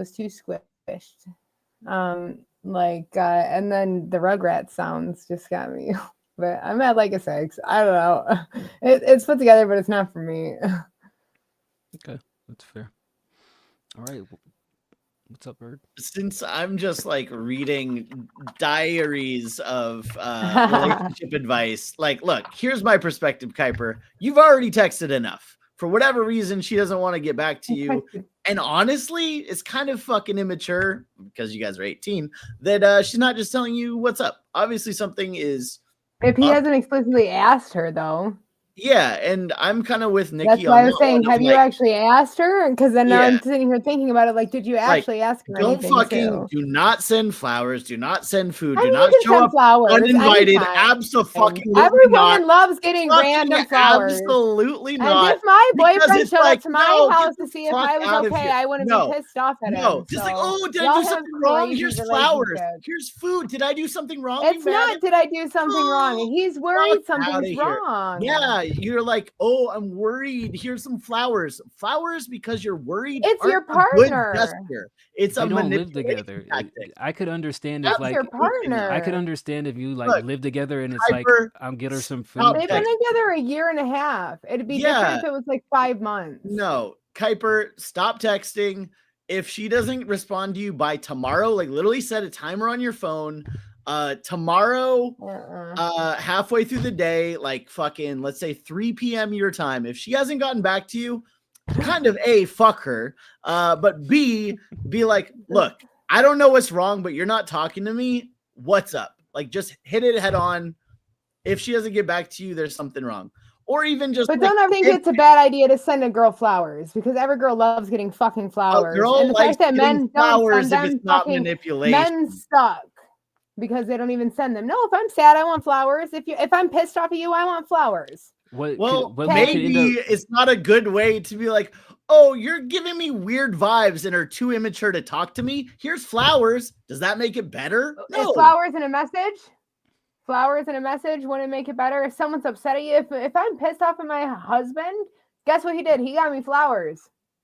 the Rugrats sounds just got me. But I'm at like a 6. I don't know. It's put together, but it's not for me. Okay, that's fair. All right. What's up, Bird? Since I'm just like reading diaries of relationship advice, like, look, here's my perspective, Kuiper. You've already texted enough. For whatever reason, she doesn't want to get back to you. And honestly, it's kind of fucking immature because you guys are 18 that she's not just telling you what's up. Obviously, something is. If he hasn't explicitly asked her, though. Yeah, and I'm kind of with Nikki. That's why I was saying, have you actually asked her? Because then now I'm sitting here thinking about it. Like, did you actually ask her? Do not send flowers. Do not send food. Do you not can show send up flowers uninvited. anytime. Absolutely Every not. woman loves getting random flowers. Absolutely not. And if my boyfriend showed up to my no, house to see if I was okay, I wouldn't be pissed off at him. No, just like, oh, did I do something wrong? Here's flowers. Here's food. Did I do something wrong? It's not. Did I do something wrong? He's worried something's wrong. Yeah, you're like, oh, I'm worried. Here's some flowers. Flowers because you're worried. It's your partner. It's you a don't live together. I could understand if like your partner. I could understand if you like live together and it's like I'm get her some food. They've been together a year and a half. It'd be different if it was like 5 months. No, Kuiper, stop texting. If she doesn't respond to you by tomorrow, like literally set a timer on your phone. Tomorrow, halfway through the day, like fucking, let's say 3 p.m. your time. If she hasn't gotten back to you, kind of A, fuck her. But B, be like, look, I don't know what's wrong, but you're not talking to me. What's up? Like, just hit it head on. If she doesn't get back to you, there's something wrong. Or even just. But don't ever think it's a bad idea to send a girl flowers because every girl loves getting fucking flowers. And the fact that men don't send them fucking men suck. Because they don't even send them. No, if I'm sad, I want flowers. If I'm pissed off at you, I want flowers. Maybe it's not a good way to be like, oh, you're giving me weird vibes and are too immature to talk to me. Here's flowers. Does that make it better? No. Is flowers in a message? Flowers in a message wouldn't make it better. If someone's upset at you, if I'm pissed off at my husband, guess what he did? He got me flowers.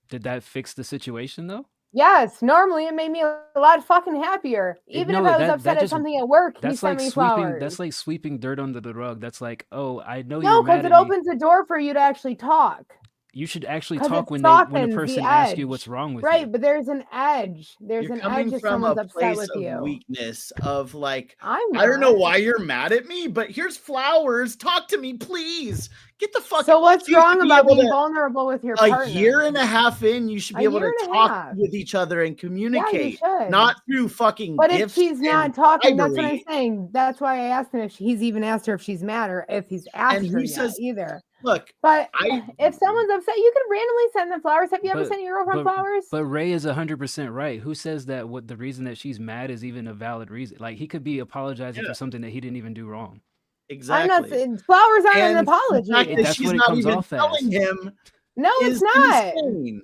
Did that fix the situation though? Yes, normally it made me a lot fucking happier. Even if I was upset at something at work, he sent me flowers. That's like sweeping dirt under the rug. That's like, oh, I know you're mad at me. No, because it opens the door for you to actually talk. You should actually talk when a person asks you what's wrong with you. Right, but there's an edge. There's an edge if someone's upset with you. Weakness of like, I don't know why you're mad at me, but here's flowers. Talk to me, please. Get the fuck. So what's wrong about being vulnerable with your partner? A year and a half in, you should be able to talk with each other and communicate, not through fucking. But if she's not talking, that's what I'm saying. That's why I asked him if he's even asked her if she's mad or if he's asked her yet either. Look, but if someone's upset, you can randomly send them flowers. Have you ever sent your girlfriend flowers? But Ray is 100% right. Who says that the reason that she's mad is even a valid reason? Like he could be apologizing for something that he didn't even do wrong. Exactly. Flowers aren't an apology. That's what it comes off as. Him no, it's not. Insane.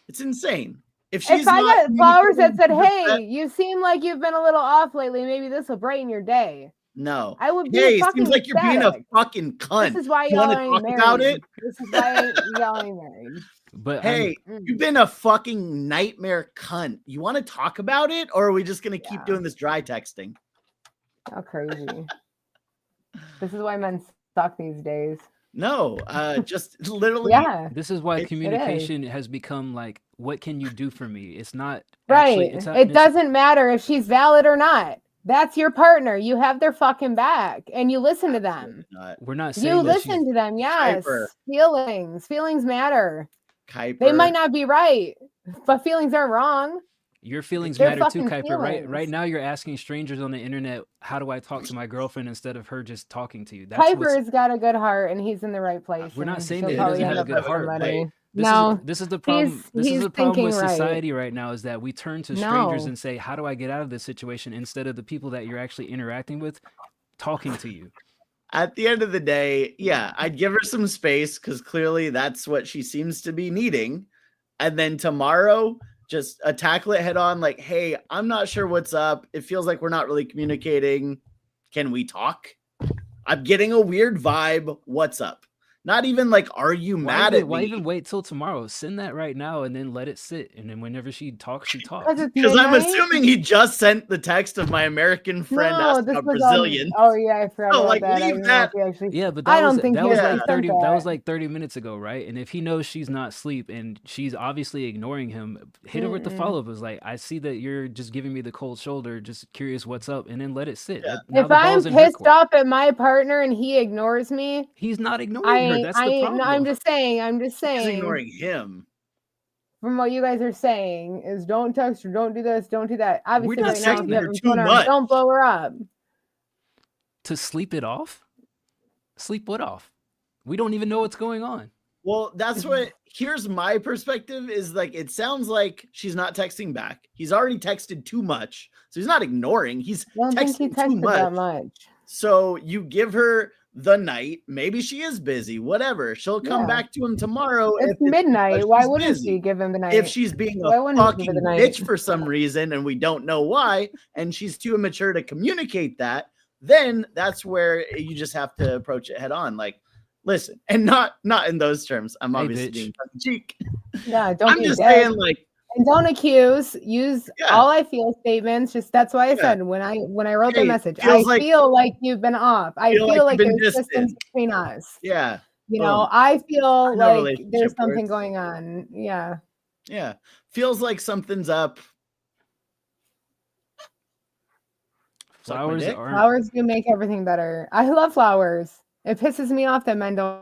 It's insane. If I got flowers that said, "Hey, you seem like you've been a little off lately. Maybe this will brighten your day." No. I would be it seems like you're being a fucking cunt. This is why y'all ain't married. About it? This is why y'all ain't married. But hey, you've been a fucking nightmare cunt. You want to talk about it, or are we just gonna keep doing this dry texting? How crazy. This is why men suck these days. No, just literally. Yeah. This is why It is. communication has become like, what can you do for me? It's not Right. actually, It doesn't matter if she's valid or not. That's your partner. You have their fucking back and you listen to them. We're not saying You that listen to them. Yes. Kuiper. Feelings matter. Kuiper. They might not be right, but feelings aren't wrong. your feelings They're matter too, fucking Kuiper. Right feelings. now you're asking strangers on the internet, how do I talk to my girlfriend instead of her just talking to you? That's what's, Piper's got a good heart and he's in the right place. we're not and saying she'll that he probably doesn't have end a up good with heart. somebody. This No, this is the problem. This is he's the problem with thinking right. society right now is that we turn to strangers No. and say, how do I get out of this situation, instead of the people that you're actually interacting with talking to you. At the end of the day, yeah, I'd give her some space because clearly that's what she seems to be needing. And then tomorrow, just tackle it head on. Like, hey, I'm not sure what's up. It feels like we're not really communicating. Can we talk? I'm getting a weird vibe. What's up? Not even like, are you mad at Why me? even wait till tomorrow? Send that right now and then let it sit. And then whenever she talks, she talks. Because I'm assuming he just sent the text of my American friend No, asking this about was Brazilian. Oh yeah, I forgot So, about like, that. I leave didn't know that. if he actually. Yeah, but I that don't was think that he was actually like 30 sent that was that. like 30 minutes ago, right? And if he knows she's not asleep and she's obviously ignoring him, hit her with the Mm-mm. follow-up. It was like, I see that you're just giving me the cold shoulder, just curious what's up, and then let it sit. Now If the I'm ball's in her pissed court. off at my partner and he ignores me, He's not ignoring her. That's the no, problem. I'm just saying. He's ignoring him. From what you guys are saying is don't text her, don't do this, don't do that. Obviously, not right now, if texting you have her him too phone her, much. don't blow her up. To sleep it off? Sleep what off? We don't even know what's going on. Well, that's what here's my perspective is like it sounds like she's not texting back. He's already texted too much. So he's not ignoring. He's I don't think he texting too texted much. that much. So you give her the night. Maybe she is busy, whatever. She'll come Yeah. back to him tomorrow. It's if midnight. because Why she's wouldn't busy. she give him the night? If she's being Why a wouldn't he give fucking her the night? bitch for some reason and we don't know why, and she's too immature to communicate that, then that's where you just have to approach it head on. Like, listen, and not in those terms. I'm Hey, obviously bitch. being tongue in cheek. Yeah, don't I'm be just dead. saying, like, And don't accuse. Use Yeah. all I feel statements. Just that's why I Yeah. said when I wrote the Hey, message. I feels like- feel like you've been off. I feel feel like like you've been there's distance distant. between us. yeah, You know, boom. I feel I know like relationship there's something words. going on. Yeah. Yeah, feels like something's up. Suck my Flowers dick? aren't. Flowers do make everything better. I love flowers. It pisses me off that men don't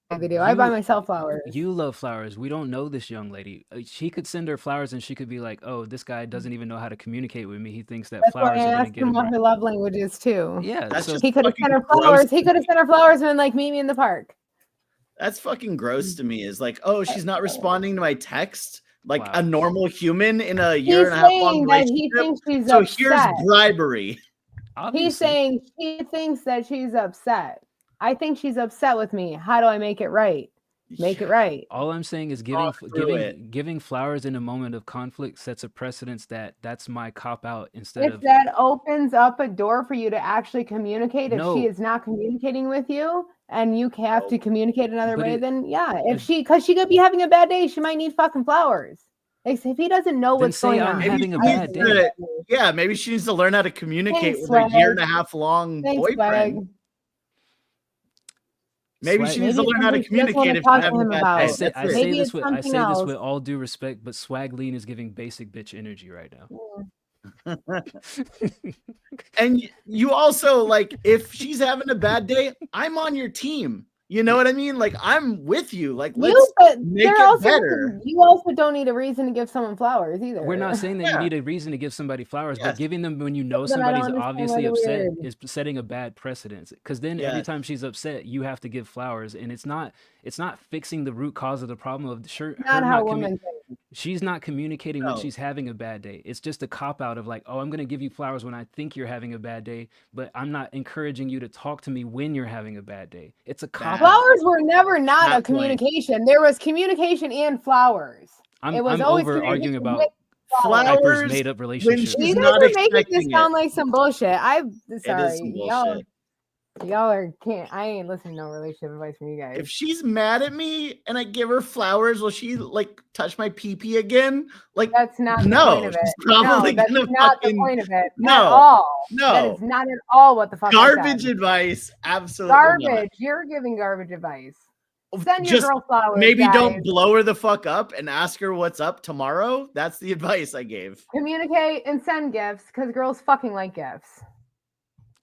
like they do. I buy You- myself flowers. You love flowers. We don't know this young lady. She could send her flowers and she could be like, oh, this guy doesn't even know how to communicate with me. He thinks that That's why flowers I are going to asked get him him. what her love language is too. Yeah, That's so just He could have fucking sent her gross. flowers. He could have sent her flowers and been like, meet me in the park. That's fucking gross to me. Is like, oh, she's not responding to my text like Wow. a normal human in a year He's and a half long saying that he relationship. thinks she's So upset. here's bribery. obviously, He's saying he thinks that she's upset. I think she's upset with me. How do I make it right? Make it right. all I'm saying is Talk through it. giving flowers in a moment of conflict sets a precedence that's my cop out instead If of that opens up a door for you to actually communicate, if No. she is not communicating with you and you have to communicate another But way, it- then yeah. if- Because she could be having a bad day, she might need fucking flowers. Like, if he doesn't know Then what's say going I'm on, having a Maybe bad she needs day. to- Yeah, maybe she needs to learn how to communicate Thanks, with her year and a Swag. half long Thanks, boyfriend. Swag. Maybe Swag- she needs to Maybe learn how to something she doesn't wanna communicate if talk she's to having a him bad about. day. I say That's it. Maybe this it's with I something say this else. with all due respect, but Swag Lean is giving basic bitch energy right now. And you also like if she's having a bad day, I'm on your team. You know what I mean? Like I'm with you. Like let's But make there it also better. you also don't need a reason to give someone flowers either. We're not saying that Yeah. you need a reason to give somebody flowers, Yes. but giving them when you know Then I don't somebody's understand obviously why they're upset weird. is setting a bad precedence. Because then every Yes. time she's upset, you have to give flowers, and it's not fixing the root cause of the problem of her not how not commu- women think. she's not communicating when No. she's having a bad day. It's just a cop out of like, oh, I'm gonna give you flowers when I think you're having a bad day, but I'm not encouraging you to talk to me when you're having a bad day. It's a cop out. Flowers were never not That a communication. There was communication and flowers. I'm It was I'm always over arguing communication about with Piper's Flowers made up when relationship. she's You guys not are making this expecting sound it. like some bullshit. I'm It is sorry, some y'all. bullshit. Y'all are can't. I ain't listening to no relationship advice from you guys. If she's mad at me and I give her flowers, will she like touch my pee-pee again? Like That's not the no, point of it. she's probably No, that's gonna not the fucking point of it no, at all. That no. is not at all what the fuck I Garbage said. advice, absolutely Garbage. not. You're giving garbage advice. Send your Just girl flowers. maybe guys. don't blow her the fuck up and ask her what's up tomorrow. That's the advice I gave. Communicate and send gifts because girls fucking like gifts.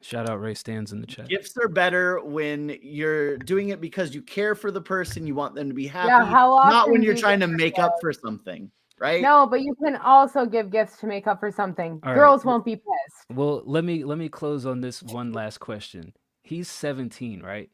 Shout out Ray Stans in the chat. Gifts are better when you're doing it because you care for the person, you want them to be happy, Yeah, how often not when do you're you trying to give make up for something, right? No, but you can also give gifts to make up for something. All Girls right. won't be pissed. Well, let me close on this one last question. He's 17, right?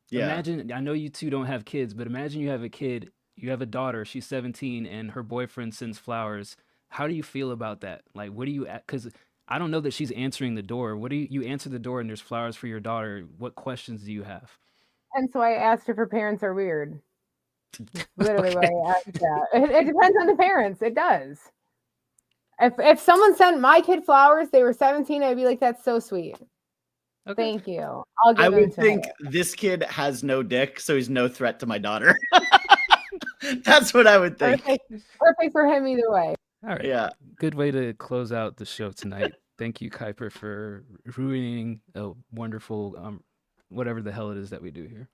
Yeah. Imagine, I know you two don't have kids, but imagine you have a kid, you have a daughter, she's 17, and her boyfriend sends flowers. How do you feel about that? Like, what do you, because I don't know that she's answering the door. What do you answer the door and there's flowers for your daughter? What questions do you have? And so I asked if her parents are weird. Literally what I asked that. It depends on the parents. It does. If someone sent my kid flowers, they were 17, I'd be like, that's so sweet. Okay. Thank you. I'll give I them would to think her. this kid has no dick, so he's no threat to my daughter. That's what I would think. Perfect for him either way. All right. Yeah. Good way to close out the show tonight. Thank you, Kuiper, for ruining a wonderful, whatever the hell it is that we do here.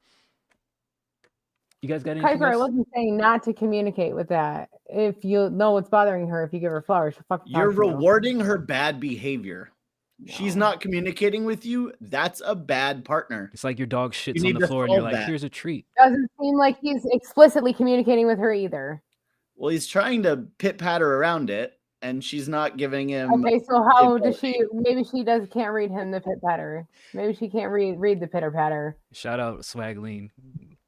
You guys got anything Kuiper, I else? wasn't saying not to communicate with that. If you know what's bothering her, if you give her flowers, she'll fucking You're talk to you. rewarding her bad behavior. She's not communicating with you. That's a bad partner. It's like your dog shits need on the to floor and you're solve like, that. here's a treat. Doesn't seem like he's explicitly communicating with her either. Well, he's trying to pit pat her around it, and she's not giving him. Okay, so how the does she? Maybe she can't read him the pit patter. Maybe she can't read the pitter patter. Shout out Swagleen.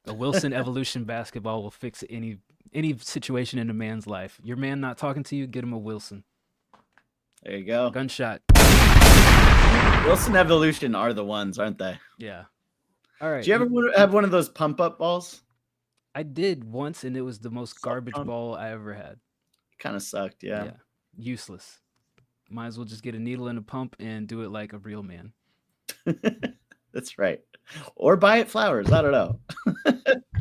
A Wilson evolution basketball will fix any situation in a man's life. Your man not talking to you, get him a Wilson. There you go. Gunshot. Wilson Evolution are the ones, aren't they? Yeah. All right. Do you ever have one of those pump up balls? I did once, and it was the most garbage ball I ever had. Kind of sucked, yeah. Useless. Might as well just get a needle and a pump and do it like a real man. That's right. Or buy it flowers. I don't know.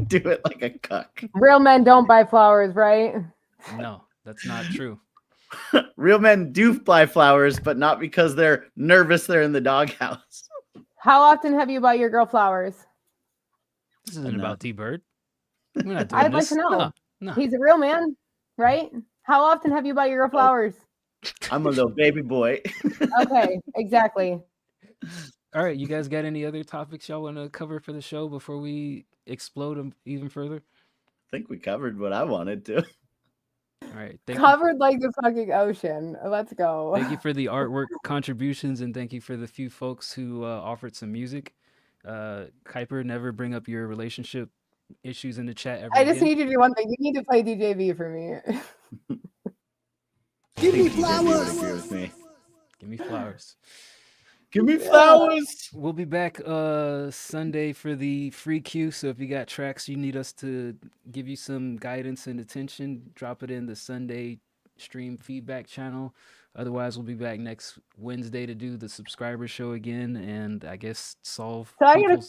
Do it like a cuck. Real men don't buy flowers, right? No, that's not true. Real men do buy flowers, but not because they're nervous they're in the doghouse. How often have you bought your girl flowers? This isn't about D-Bird. We're not doing I'd like this. to know. No. He's a real man, right? How often have you bought your girl flowers? I'm a little baby boy. Okay, exactly. All right, you guys got any other topics y'all want to cover for the show before we explode them even further? I think we covered what I wanted to. All right. Thank Covered like the fucking ocean. Let's go. Thank you for the artwork contributions, and thank you for the few folks who offered some music. Kuiper, never bring up your relationship issues in the chat ever I just again. need you to do one thing. You need to play DJV for me. Give me flowers. Agree with me. Give me flowers. Give me flowers. We'll be back Sunday for the free queue. So if you got tracks you need us to give you some guidance and attention, drop it in the Sunday stream feedback channel. Otherwise, we'll be back next Wednesday to do the subscriber show again, and I guess solve. So I got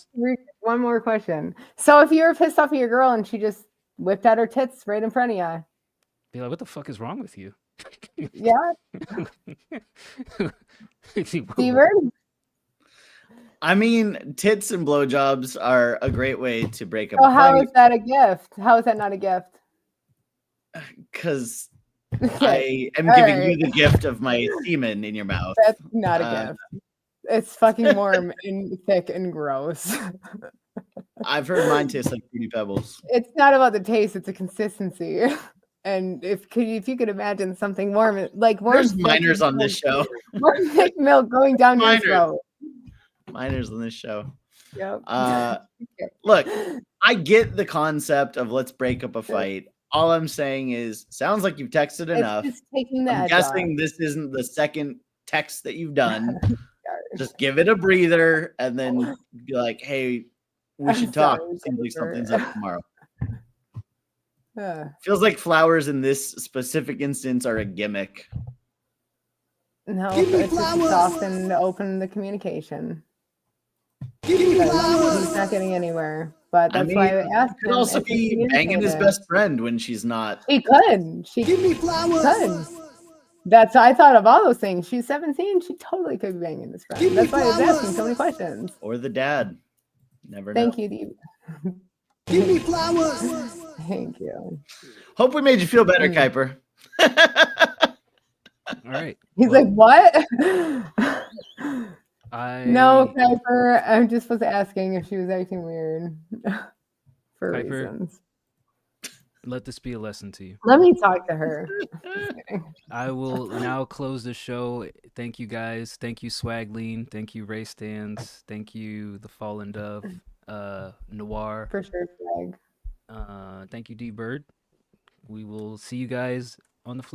one more question. So if you were pissed off at your girl and she just whipped out her tits right in front of you, be like, what the fuck is wrong with you? Yeah. D-Bird? I mean, tits and blowjobs are a great way to break up So a how fight is that a gift? How is that not a gift? because Okay. I am All giving right. you the gift of my semen in your mouth. That's not a gift. It's fucking warm and thick and gross. I've heard mine taste like Fruity Pebbles. It's not about the taste; it's a consistency. And if you could imagine something warm, like warm, There's minors on this show. warm thick milk going down your Minors. throat. Minors on this show. Yep. Look, I get the concept of let's break up a fight. All I'm saying is, sounds like you've texted enough. It's just taking the I'm edge guessing off. this isn't the second text that you've done. Just give it a breather and then be like, hey, we I'm should talk. sorry, Seems like Jennifer. something's up tomorrow. Uh, Feels like flowers in this specific instance are a gimmick. no, Give me it's just flowers. soft and open the communication. because he's not getting anywhere. But that's why I asked could him also if he be banging his communicated. best friend when she's not. She could. She could. That's I thought of all those things. She's 17. She totally could be banging this friend. That's why I was asking so many questions. Or the dad. Never know. Thank you, Dee. Give me flowers. Thank you. Hope we made you feel better, Kuiper. All right. He's like, what? I No, Kuiper. I'm just was asking if she was acting weird for Kuiper, reasons. let this be a lesson to you. Let me talk to her. I will now close the show. Thank you guys. Thank you, Swaglean. Thank you, Ray Stands. Thank you, The Fallen Dove. Noir. For sure, Swag. Thank you, D Bird. We will see you guys on the flip.